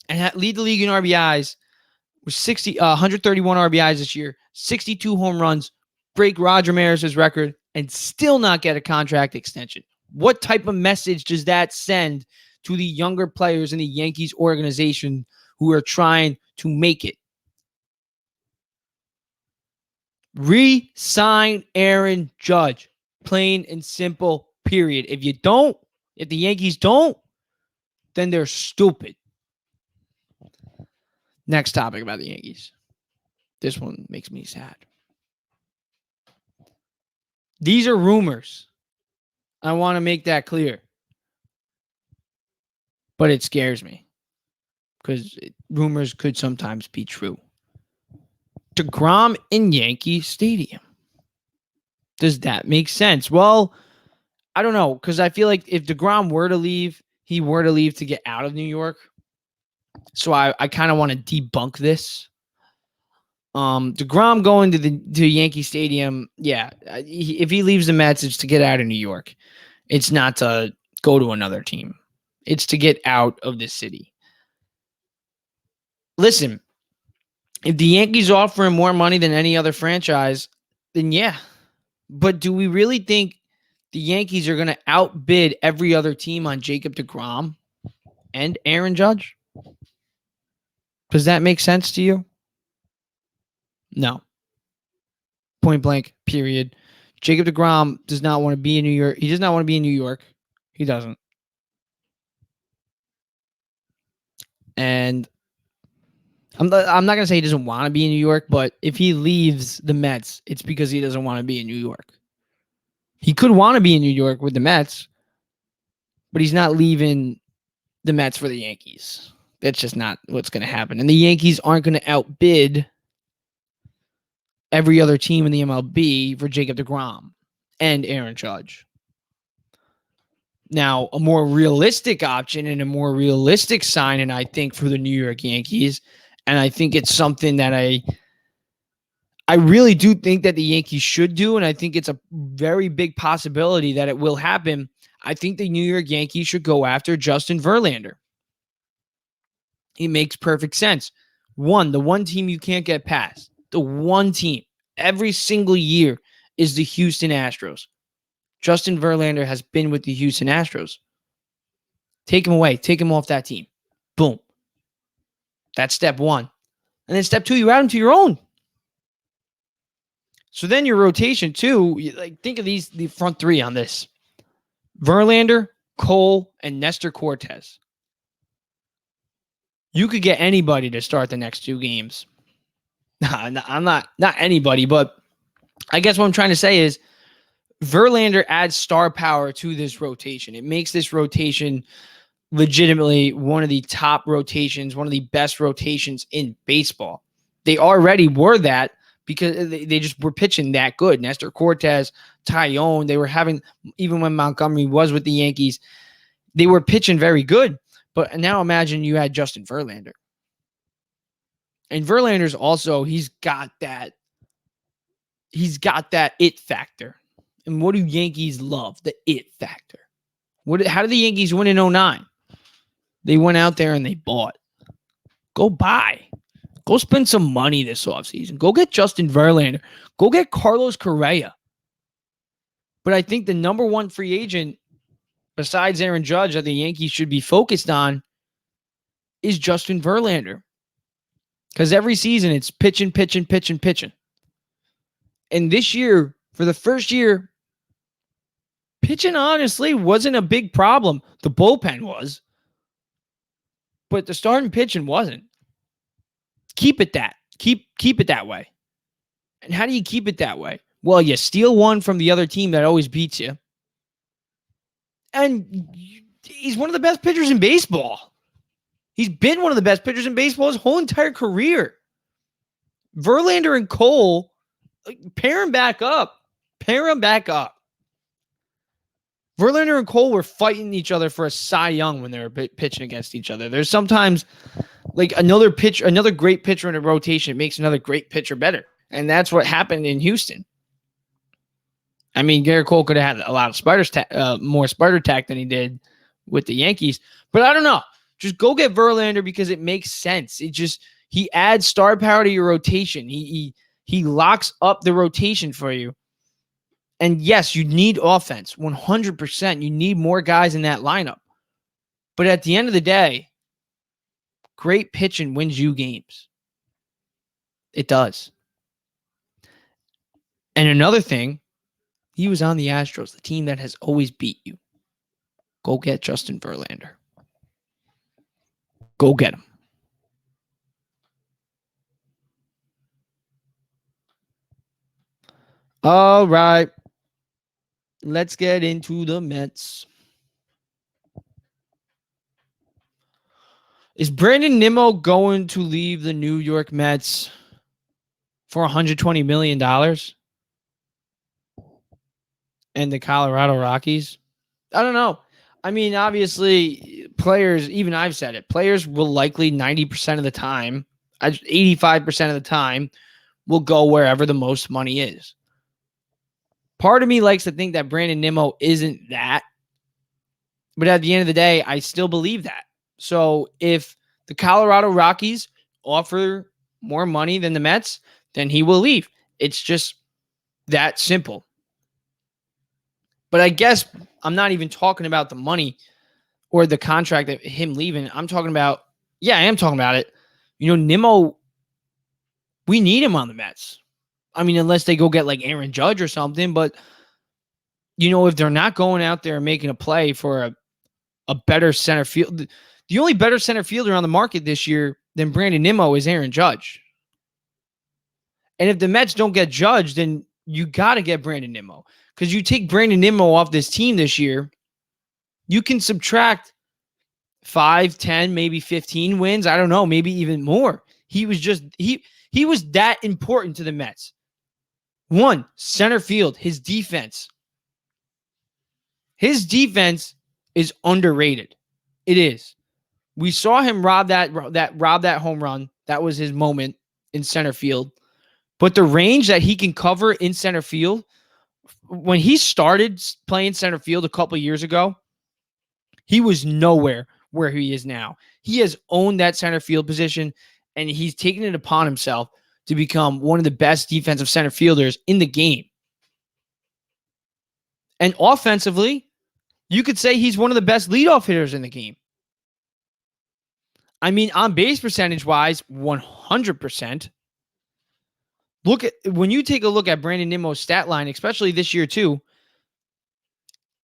and lead the league in RBIs with 131 RBIs this year, 62 home runs, break Roger Maris's record, and still not get a contract extension. What type of message does that send to the younger players in the Yankees organization who are trying to make it? Re-sign Aaron Judge. Plain and simple, period. If the Yankees don't, then they're stupid. Next topic about the Yankees. This one makes me sad. These are rumors. I want to make that clear. But it scares me because rumors could sometimes be true. deGrom in Yankee Stadium. Does that make sense? Well, I don't know, because I feel like if deGrom were to leave, he were to leave to get out of New York. So I kind of want to debunk this. deGrom going to Yankee Stadium, yeah. If he leaves the Mets, it's to get out of New York. It's not to go to another team. It's to get out of the city. Listen, if the Yankees offer him more money than any other franchise, then yeah. But do we really think the Yankees are going to outbid every other team on Jacob deGrom and Aaron Judge? Does that make sense to you? No. Point blank, period. Jacob deGrom does not want to be in New York. He does not want to be in New York. He doesn't. And I'm not going to say he doesn't want to be in New York, but if he leaves the Mets, it's because he doesn't want to be in New York. He could want to be in New York with the Mets, but he's not leaving the Mets for the Yankees. That's just not what's going to happen. And the Yankees aren't going to outbid every other team in the MLB for Jacob deGrom and Aaron Judge. Now, a more realistic option and a more realistic signing, I think, for the New York Yankees, and I think it's something that I really do think that the Yankees should do, and I think it's a very big possibility that it will happen. I think the New York Yankees should go after Justin Verlander. It makes perfect sense. The one team you can't get past, the one team every single year is the Houston Astros. Justin Verlander has been with the Houston Astros. Take him away. Take him off that team. Boom. That's step one. And then step two, you add him to your own. So then your rotation too, think of the front three on this. Verlander, Cole, and Nestor Cortez. You could get anybody to start the next two games. I'm not anybody, but I guess what I'm trying to say is Verlander adds star power to this rotation. It makes this rotation legitimately one of the top rotations, one of the best rotations in baseball. They already were that because they just were pitching that good. Nestor Cortez, Tyone, they were having, even when Montgomery was with the Yankees, they were pitching very good. But now imagine you had Justin Verlander. And Verlander's also, he's got that it factor. And what do Yankees love? The it factor. How did the Yankees win in 2009? They went out there and they bought. Go buy. Go spend some money this offseason. Go get Justin Verlander. Go get Carlos Correa. But I think the number one free agent, besides Aaron Judge, that the Yankees should be focused on is Justin Verlander. Because every season it's pitching. And this year, for the first year, pitching honestly wasn't a big problem. The bullpen was. But the starting pitching wasn't. Keep it that. Keep it that way. And how do you keep it that way? Well, you steal one from the other team that always beats you. And he's one of the best pitchers in baseball. He's been one of the best pitchers in baseball his whole entire career. Verlander and Cole, pair him back up. Pair them back up. Verlander and Cole were fighting each other for a Cy Young when they were pitching against each other. There's sometimes like another great pitcher in a rotation makes another great pitcher better. And that's what happened in Houston. I mean, Garrett Cole could have had a lot of more spider tack than he did with the Yankees. But I don't know. Just go get Verlander because it makes sense. He adds star power to your rotation. He locks up the rotation for you. And yes, you need offense, 100%. You need more guys in that lineup. But at the end of the day, great pitching wins you games. It does. And another thing, he was on the Astros, the team that has always beat you. Go get Justin Verlander. Go get him. All right. Let's get into the Mets. Is Brandon Nimmo going to leave the New York Mets for $120 million? And the Colorado Rockies? I don't know. I mean, obviously, players, even I've said it, players will likely 90% of the time, 85% of the time, will go wherever the most money is. Part of me likes to think that Brandon Nimmo isn't that. But at the end of the day, I still believe that. So if the Colorado Rockies offer more money than the Mets, then he will leave. It's just that simple. But I guess I'm not even talking about the money or the contract of him leaving. I'm talking about, I am talking about it. Nimmo, we need him on the Mets. I mean, unless they go get like Aaron Judge or something. But, if they're not going out there and making a play for a better center field, the only better center fielder on the market this year than Brandon Nimmo is Aaron Judge. And if the Mets don't get Judge, then you got to get Brandon Nimmo. Because you take Brandon Nimmo off this team this year, you can subtract 5, 10, maybe 15 wins. I don't know, maybe even more. He was he was that important to the Mets. One, center field, his defense. His defense is underrated. It is. We saw him rob that home run. That was his moment in center field. But the range that he can cover in center field, when he started playing center field a couple of years ago, he was nowhere where he is now. He has owned that center field position, and he's taken it upon himself to become one of the best defensive center fielders in the game. And offensively, you could say he's one of the best leadoff hitters in the game. I mean, on base percentage wise, 100%. When you take a look at Brandon Nimmo's stat line, especially this year too,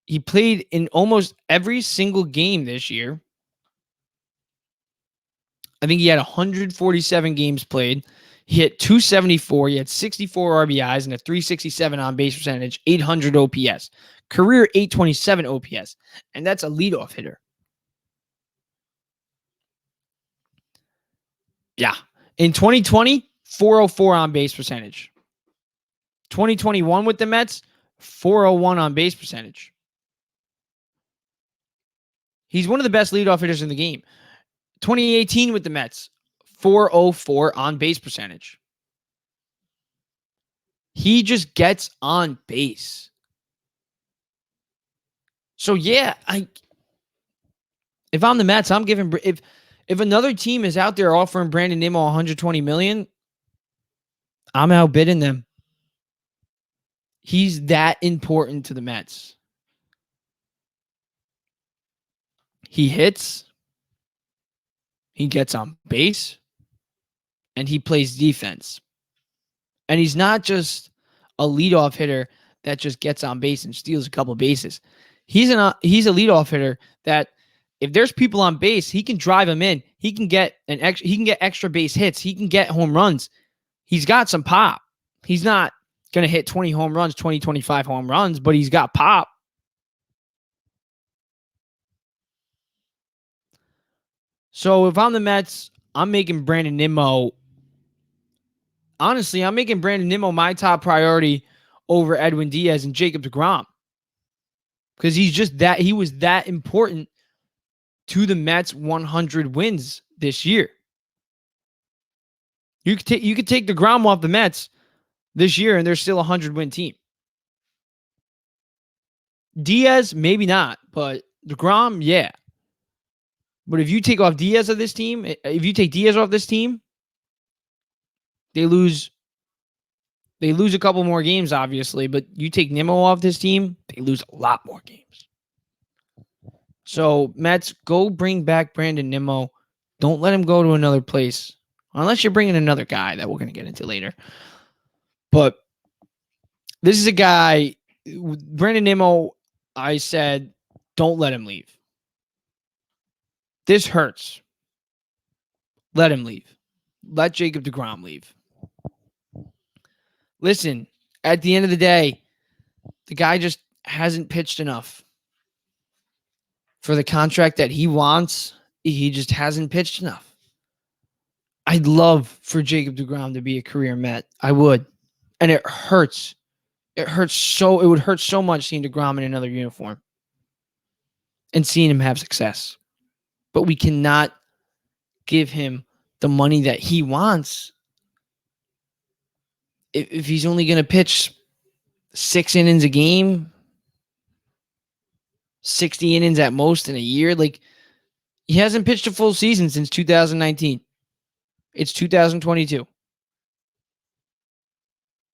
he played in almost every single game this year. I think he had 147 games played. He hit 274. He had 64 RBIs and a 367 on base percentage, 800 OPS, career 827 OPS, and that's a leadoff hitter. Yeah. In 2020, 404 on base percentage. 2021 with the Mets, 401 on base percentage. He's one of the best leadoff hitters in the game. 2018 with the Mets, 404 on base percentage. He just gets on base. So yeah, if I'm the Mets, I'm giving if another team is out there offering Brandon Nimmo $120 million, I'm outbidding them. He's that important to the Mets. He hits, he gets on base, and he plays defense. And he's not just a leadoff hitter that just gets on base and steals a couple of bases. He's a leadoff hitter that if there's people on base, he can drive them in. He can get extra base hits. He can get home runs. He's got some pop. He's not going to hit 20 home runs, 20, 25 home runs, but he's got pop. So if I'm the Mets, I'm making Brandon Nimmo. Honestly, I'm making Brandon Nimmo my top priority over Edwin Diaz and Jacob deGrom. Because he was that important to the Mets' 100 wins this year. You could take deGrom off the Mets this year and they're still a 100-win team. Diaz, maybe not, but deGrom, yeah. But if you take off Diaz of this team, if you take Diaz off this team, they lose a couple more games, obviously, but you take Nimmo off this team, they lose a lot more games. So, Mets, go bring back Brandon Nimmo. Don't let him go to another place, unless you're bringing another guy that we're going to get into later. But this is a guy, Brandon Nimmo, I said, don't let him leave. This hurts. Let him leave. Let Jacob deGrom leave. Listen, at the end of the day, the guy just hasn't pitched enough. For the contract that he wants, he just hasn't pitched enough. I'd love for Jacob deGrom to be a career Met. I would. And it hurts. It would hurt so much seeing deGrom in another uniform and seeing him have success. But we cannot give him the money that he wants if he's only going to pitch 6 innings a game, 60 innings at most in a year. Like, he hasn't pitched a full season since 2019. It's 2022.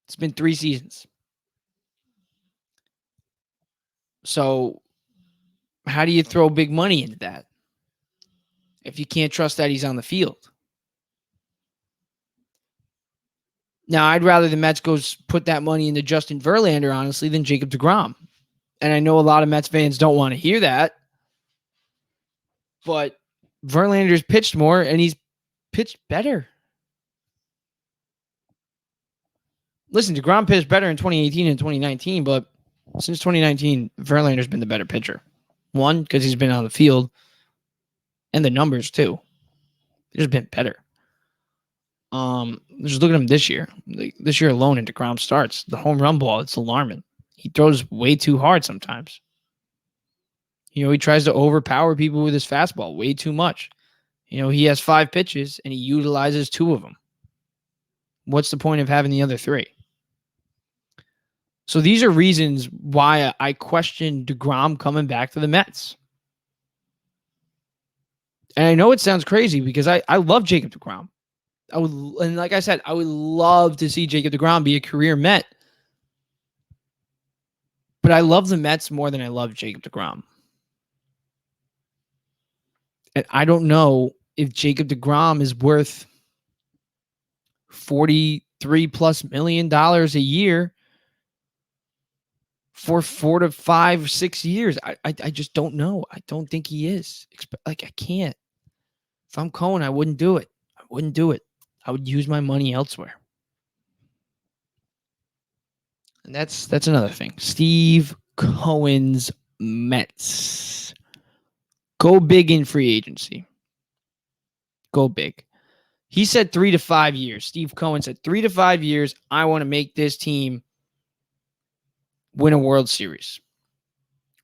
It's been 3 seasons. So how do you throw big money into that if you can't trust that he's on the field? Now, I'd rather the Mets go put that money into Justin Verlander, honestly, than Jacob deGrom. And I know a lot of Mets fans don't want to hear that. But Verlander's pitched more, and he's pitched better. Listen, deGrom pitched better in 2018 and 2019, but since 2019, Verlander's been the better pitcher. One, because he's been on the field, and the numbers, too. They've just been better. Just look at him this year. This year alone in deGrom starts. The home run ball, it's alarming. He throws way too hard sometimes. He tries to overpower people with his fastball way too much. He has 5 pitches, and he utilizes 2 of them. What's the point of having the other 3? So these are reasons why I question deGrom coming back to the Mets. And I know it sounds crazy because I love Jacob deGrom. And like I said, I would love to see Jacob deGrom be a career Met. But I love the Mets more than I love Jacob deGrom. And I don't know if Jacob deGrom is worth $43+ million a year for 4 to 5, 6 years. I just don't know. I don't think he is. I can't. If I'm Cohen, I wouldn't do it. I would use my money elsewhere. And that's another thing. Steve Cohen's Mets. Go big in free agency. Go big. He said 3 to 5 years. Steve Cohen said 3 to 5 years. I want to make this team win a World Series.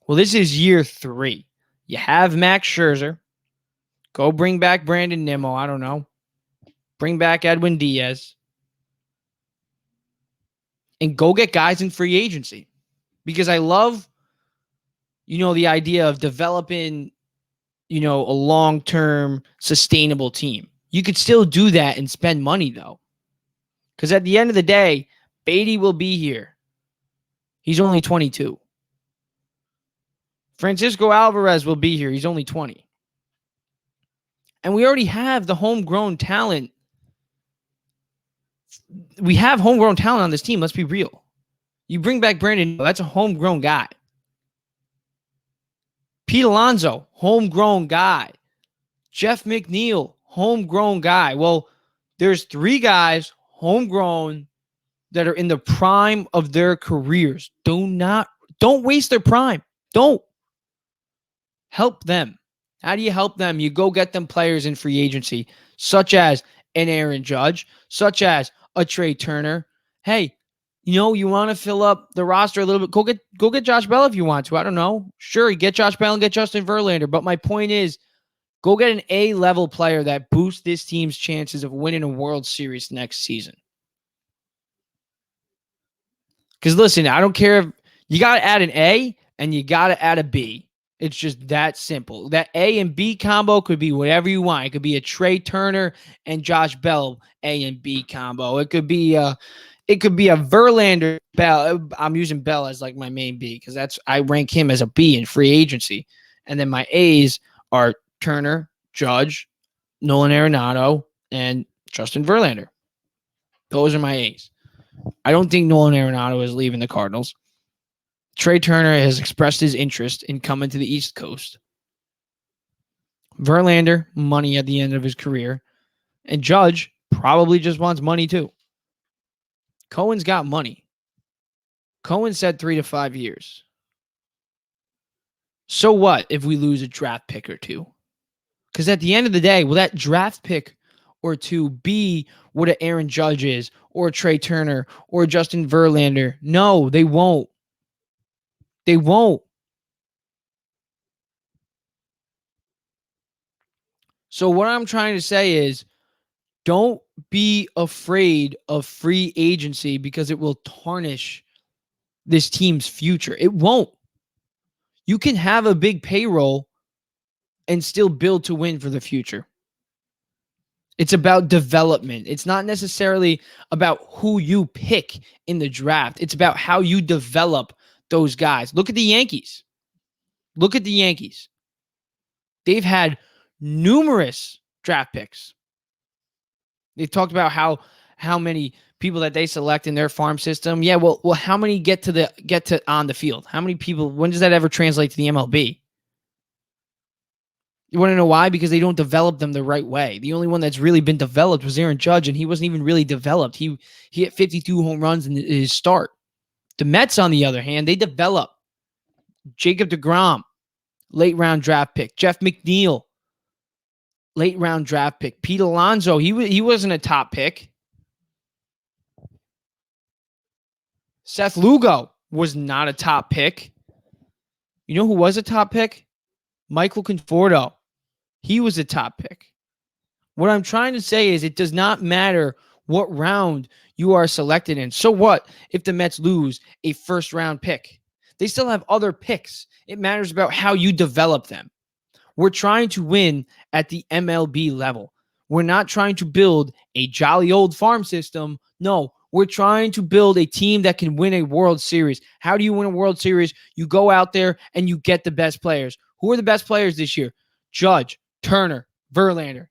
Well, this is year 3. You have Max Scherzer. Go bring back Brandon Nimmo. I don't know. Bring back Edwin Diaz. And go get guys in free agency. Because I love, the idea of developing, a long-term sustainable team. You could still do that and spend money, though. Because at the end of the day, Beatty will be here. He's only 22. Francisco Alvarez will be here. He's only 20. And we already have the homegrown talent. We have homegrown talent on this team. Let's be real. You bring back Brandon. That's a homegrown guy. Pete Alonso, homegrown guy. Jeff McNeil, homegrown guy. Well, there's 3 guys homegrown that are in the prime of their careers. Don't waste their prime. Don't. Help them. How do you help them? You go get them players in free agency, such as an Aaron Judge, such as a Trey Turner. Hey, You want to fill up the roster a little bit. Go get Josh Bell if you want to. I don't know. Sure, get Josh Bell and get Justin Verlander. But my point is, go get an A-level player that boosts this team's chances of winning a World Series next season. Because listen, I don't care if you got to add an A and you got to add a B. It's just that simple. That A and B combo could be whatever you want. It could be a Trey Turner and Josh Bell A and B combo. It could be a Verlander Bell. I'm using Bell as like my main B because I rank him as a B in free agency. And then my A's are Turner, Judge, Nolan Arenado, and Justin Verlander. Those are my A's. I don't think Nolan Arenado is leaving the Cardinals. Trey Turner has expressed his interest in coming to the East Coast. Verlander, money at the end of his career. And Judge probably just wants money too. Cohen's got money. Cohen said 3 to 5 years. So what if we lose a draft pick or two? Because at the end of the day, will that draft pick or two be what an Aaron Judge is or Trey Turner or Justin Verlander? No, they won't. They won't. So what I'm trying to say is don't be afraid of free agency because it will tarnish this team's future. It won't. You can have a big payroll and still build to win for the future. It's about development. It's not necessarily about who you pick in the draft. It's about how you develop those guys. Look at the Yankees. Look at the Yankees. They've had numerous draft picks. They've talked about how many people that they select in their farm system. Yeah, well, how many get to on the field? How many people? When does that ever translate to the MLB? You want to know why? Because they don't develop them the right way. The only one that's really been developed was Aaron Judge, and he wasn't even really developed. He hit 52 home runs in his start. The Mets, on the other hand, they develop Jacob deGrom, late round draft pick. Jeff McNeil, late round draft pick. Pete Alonso, he wasn't a top pick. Seth Lugo was not a top pick. You know who was a top pick? Michael Conforto. He was a top pick. What I'm trying to say is it does not matter what round you are selected in. So what if the Mets lose a first round pick? They still have other picks. It matters about how you develop them. We're trying to win at the MLB level. We're not trying to build a jolly old farm system. No, we're trying to build a team that can win a World Series. How do you win a World Series? You go out there and you get the best players. Who are the best players this year? Judge, Turner, Verlander.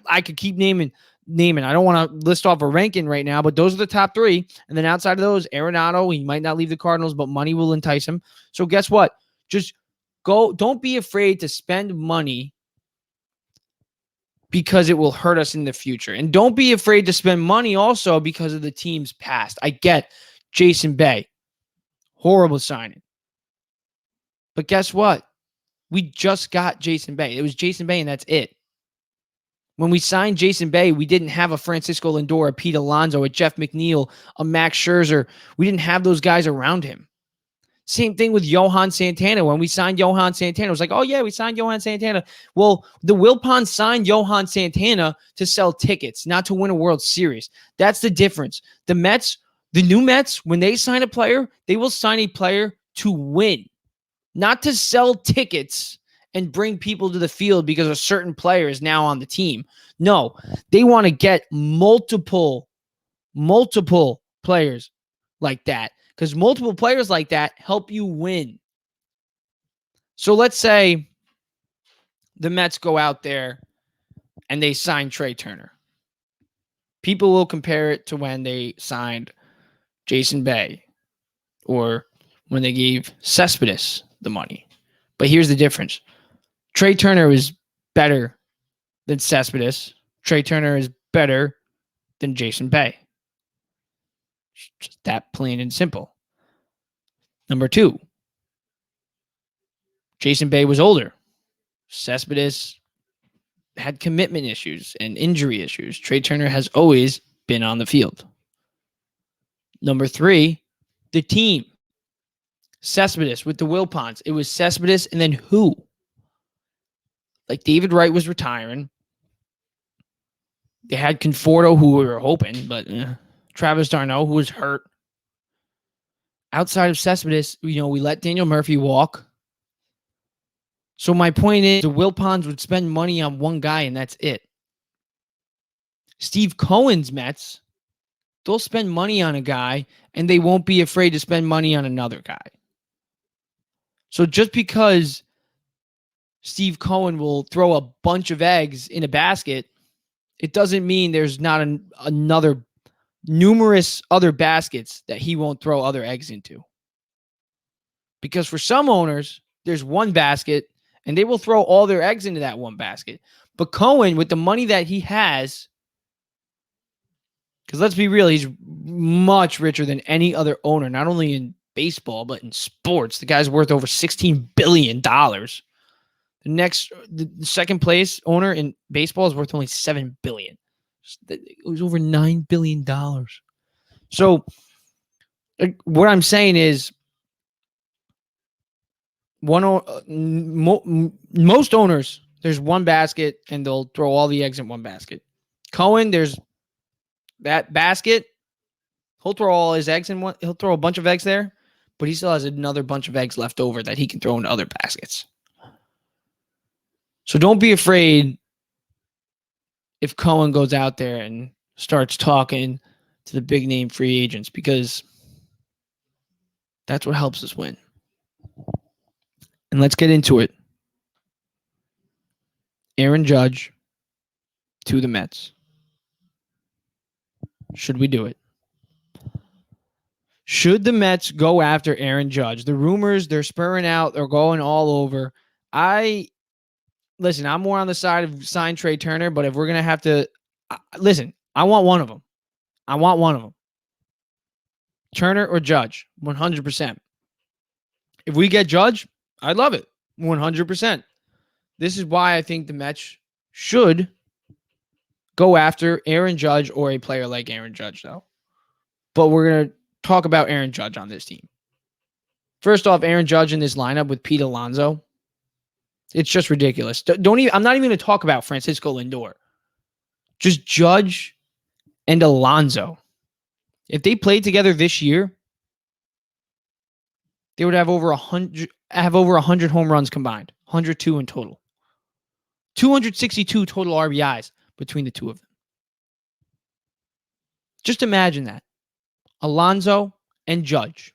I could keep naming. I don't want to list off a ranking right now, but those are the top three. And then outside of those, Arenado, he might not leave the Cardinals, but money will entice him. So guess what? Just go. Don't be afraid to spend money because it will hurt us in the future. And don't be afraid to spend money also because of the team's past. I get Jason Bay. Horrible signing. But guess what? We just got Jason Bay. It was Jason Bay, and that's it. When we signed Jason Bay, we didn't have a Francisco Lindor, a Pete Alonso, a Jeff McNeil, a Max Scherzer. We didn't have those guys around him. Same thing with Johan Santana. When we signed Johan Santana, it was like, oh, yeah, we signed Johan Santana. Well, the Wilpons signed Johan Santana to sell tickets, not to win a World Series. That's the difference. The Mets, the new Mets, when they sign a player, they will sign a player to win, not to sell tickets and bring people to the field because a certain player is now on the team. No, they want to get multiple players like that because multiple players like that help you win. So let's say the Mets go out there and they sign Trey Turner. People will compare it to when they signed Jason Bay or when they gave Cespedes the money. But here's the difference. Trey Turner is better than Cespedes. Trey Turner is better than Jason Bay. Just that plain and simple. Number two, Jason Bay was older. Cespedes had commitment issues and injury issues. Trey Turner has always been on the field. Number 3, the team. Cespedes with the Wilpons. It was Cespedes and then who? Like David Wright was retiring. They had Conforto, who we were hoping, but Travis d'Arnaud, who was hurt. Outside of Cespedes, we let Daniel Murphy walk. So my point is, the Wilpons would spend money on one guy, and that's it. Steve Cohen's Mets, they'll spend money on a guy, and they won't be afraid to spend money on another guy. So just because Steve Cohen will throw a bunch of eggs in a basket, it doesn't mean there's not numerous other baskets that he won't throw other eggs into. Because for some owners, there's one basket, and they will throw all their eggs into that one basket. But Cohen, with the money that he has, because let's be real, he's much richer than any other owner, not only in baseball, but in sports. The guy's worth over $16 billion. The second place owner in baseball is worth only $7 billion. It was over $9 billion. So what I'm saying is, most owners, there's one basket and they'll throw all the eggs in one basket. Cohen, there's that basket. He'll throw all his eggs in one. He'll throw a bunch of eggs there, but he still has another bunch of eggs left over that he can throw into other baskets. So don't be afraid if Cohen goes out there and starts talking to the big name free agents, because that's what helps us win. And let's get into it. Aaron Judge to the Mets. Should we do it? Should the Mets go after Aaron Judge? The rumors, they're spurring out. They're going all over. Listen, I'm more on the side of sign Trey Turner, but if we're going to have to... listen, I want one of them. Turner or Judge, 100%. If we get Judge, I'd love it, 100%. This is why I think the Mets should go after Aaron Judge or a player like Aaron Judge, though. But we're going to talk about Aaron Judge on this team. First off, Aaron Judge in this lineup with Pete Alonso, it's just ridiculous. I'm not even going to talk about Francisco Lindor. Just Judge and Alonso. If they played together this year, they would have over 100 home runs combined, 102 in total. 262 total RBIs between the two of them. Just imagine that. Alonso and Judge.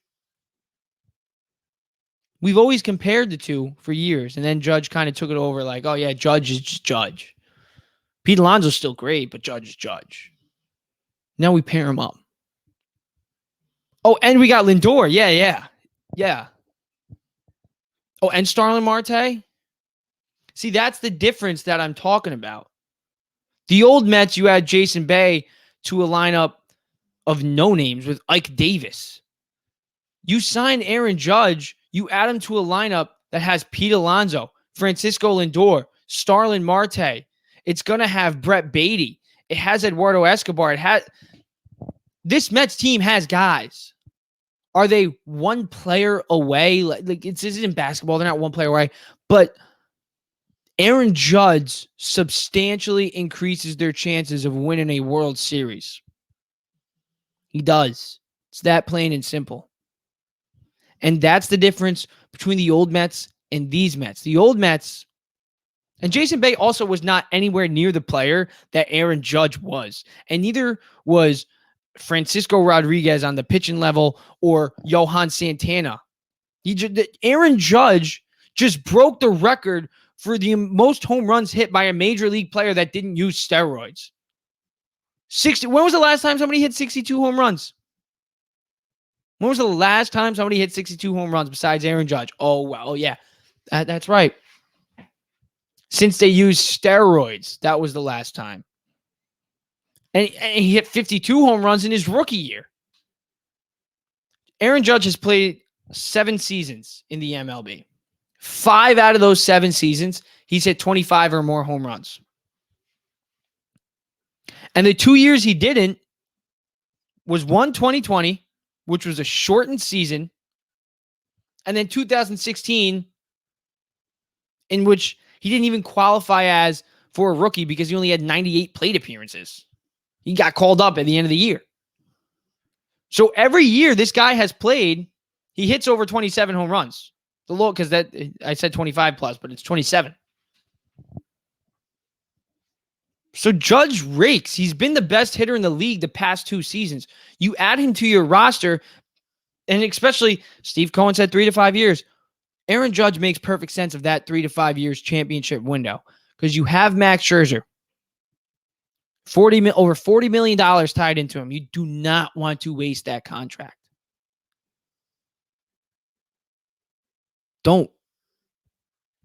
We've always compared the two for years, and then Judge kind of took it over like, oh yeah, Judge is just Judge. Pete Alonso's still great, but Judge is Judge. Now we pair him up. Oh, and we got Lindor. Yeah. Oh, and Starlin Marte? See, that's the difference that I'm talking about. The old Mets, you had Jason Bay to a lineup of no names with Ike Davis. You sign Aaron Judge, you add him to a lineup that has Pete Alonso, Francisco Lindor, Starlin Marte. It's going to have Brett Beatty. It has Eduardo Escobar. This Mets team has guys. Are they one player away? Like this isn't basketball. They're not one player away. But Aaron Judge substantially increases their chances of winning a World Series. He does. It's that plain and simple. And that's the difference between the old Mets and these Mets. The old Mets, and Jason Bay also was not anywhere near the player that Aaron Judge was. And neither was Francisco Rodriguez on the pitching level or Johan Santana. Aaron Judge just broke the record for the most home runs hit by a major league player that didn't use steroids. 60. When was the last time somebody hit 62 home runs? When was the last time somebody hit 62 home runs besides Aaron Judge? Oh, well, yeah. That's right. Since they used steroids, that was the last time. And he hit 52 home runs in his rookie year. Aaron Judge has played 7 seasons in the MLB. 5 out of those 7 seasons, he's hit 25 or more home runs. And the 2 years he didn't was 2020 which was a shortened season, and then 2016, in which he didn't even qualify as for a rookie because he only had 98 plate appearances. He got called up at the end of the year. So every year this guy has played, he hits over 27 home runs. The low, because that I said 25 plus, but it's 27. So Judge rakes. He's been the best hitter in the league the past 2 seasons. You add him to your roster, and especially Steve Cohen said 3 to 5 years. Aaron Judge makes perfect sense of that 3 to 5 years championship window because you have Max Scherzer, over $40 million tied into him. You do not want to waste that contract. Don't.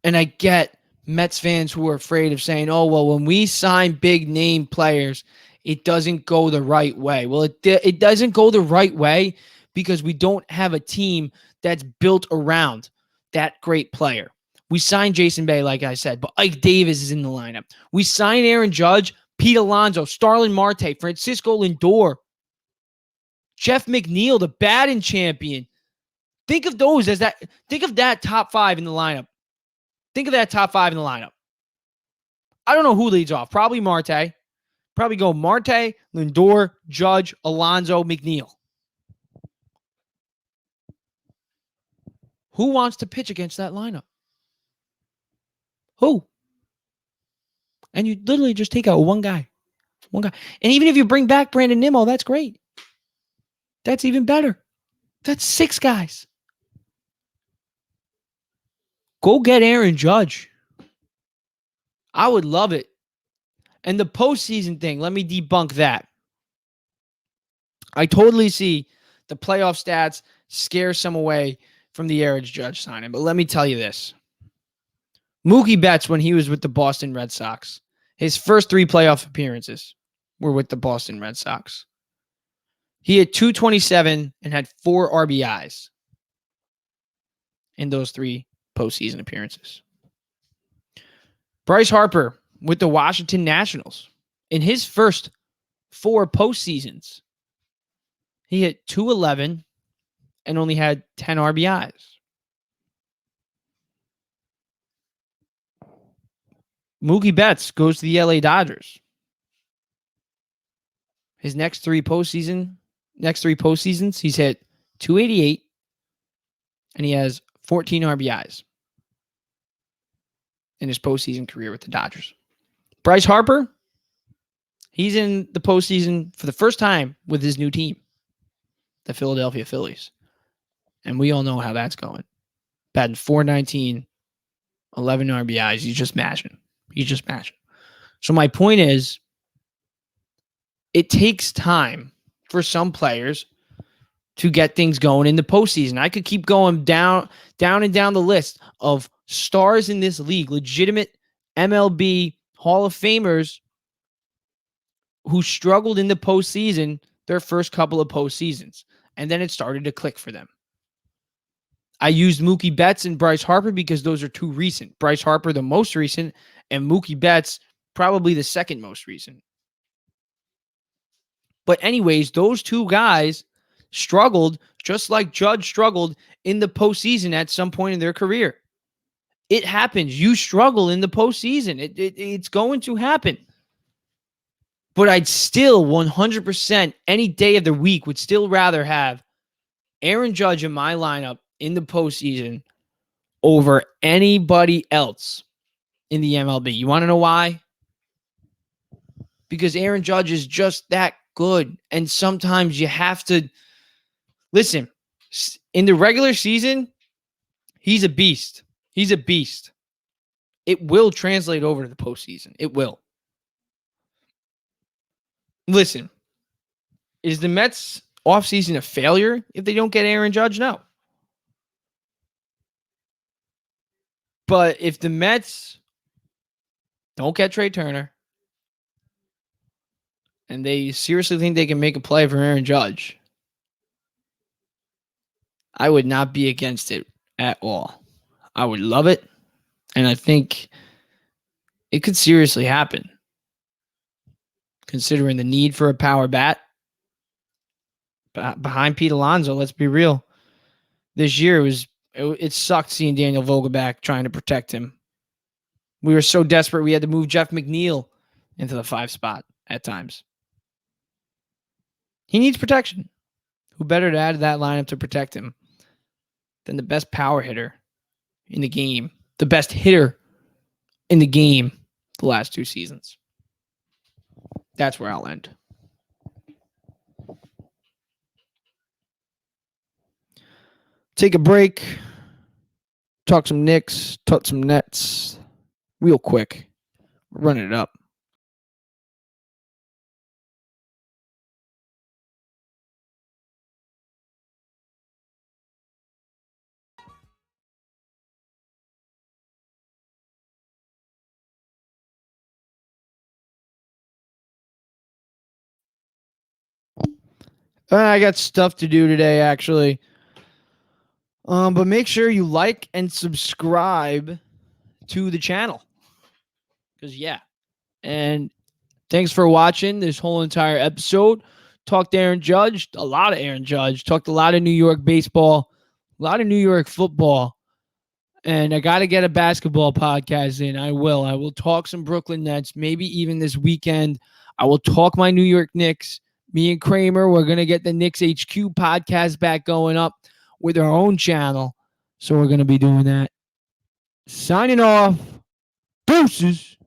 And I get Mets fans who are afraid of saying, oh, well, when we sign big name players, it doesn't go the right way. Well, it doesn't go the right way because we don't have a team that's built around that great player. We signed Jason Bay, like I said, but Ike Davis is in the lineup. We signed Aaron Judge, Pete Alonso, Starlin Marte, Francisco Lindor, Jeff McNeil, the batting champion. Think of those as that. Think of that top 5 in the lineup. Think of that top 5 in the lineup. I don't know who leads off. Probably Marte. Probably go Marte, Lindor, Judge, Alonso, McNeil. Who wants to pitch against that lineup? Who? And you literally just take out one guy. One guy. And even if you bring back Brandon Nimmo, that's great. That's even better. That's 6 guys. Go get Aaron Judge. I would love it. And the postseason thing, let me debunk that. I totally see the playoff stats scare some away from the Aaron Judge signing. But let me tell you this. Mookie Betts, when he was with the Boston Red Sox, his first 3 playoff appearances were with the Boston Red Sox. He had 227 and had 4 RBIs in those 3 postseason appearances. Bryce Harper with the Washington Nationals, in his first 4 postseasons, he hit 211 and only had 10 RBIs. Mookie Betts goes to the LA Dodgers. His next 3 postseasons, he's hit 288 and he has 14 RBIs in his postseason career with the Dodgers. Bryce Harper, he's in the postseason for the first time with his new team, the Philadelphia Phillies. And we all know how that's going. Batting .419, 11 RBIs. He's just mashing. So my point is, it takes time for some players to get things going in the postseason. I could keep going down the list of stars in this league, legitimate MLB Hall of Famers who struggled in the postseason their first couple of postseasons. And then it started to click for them. I used Mookie Betts and Bryce Harper because those are 2 recent. Bryce Harper, the most recent, and Mookie Betts, probably the second most recent. But anyways, those 2 guys struggled just like Judge struggled in the postseason at some point in their career. It happens. You struggle in the postseason. It's going to happen. But I'd still 100% any day of the week would still rather have Aaron Judge in my lineup in the postseason over anybody else in the MLB. You want to know why? Because Aaron Judge is just that good. And sometimes you have to listen. In the regular season, he's a beast. It will translate over to the postseason. It will. Listen, is the Mets offseason a failure if they don't get Aaron Judge? No. But if the Mets don't get Trey Turner and they seriously think they can make a play for Aaron Judge, I would not be against it at all. I would love it. And I think it could seriously happen, considering the need for a power bat, behind Pete Alonso. Let's be real. This year it sucked seeing Daniel Vogelback trying to protect him. We were so desperate we had to move Jeff McNeil into the 5 spot at times. He needs protection. Who better to add to that lineup to protect him than the best power hitter in the game, the best hitter in the game the last 2 seasons? That's where I'll end. Take a break. Talk some Knicks. Talk some Nets. Real quick. We're running it up. I got stuff to do today, actually. But make sure you like and subscribe to the channel. Because, yeah. And thanks for watching this whole entire episode. Talked to Aaron Judge, a lot of Aaron Judge. Talked a lot of New York baseball, a lot of New York football. And I got to get a basketball podcast in. I will. I will talk some Brooklyn Nets, maybe even this weekend. I will talk my New York Knicks. Me and Kramer, we're going to get the Knicks HQ podcast back going up with our own channel. So we're going to be doing that. Signing off. Deuces.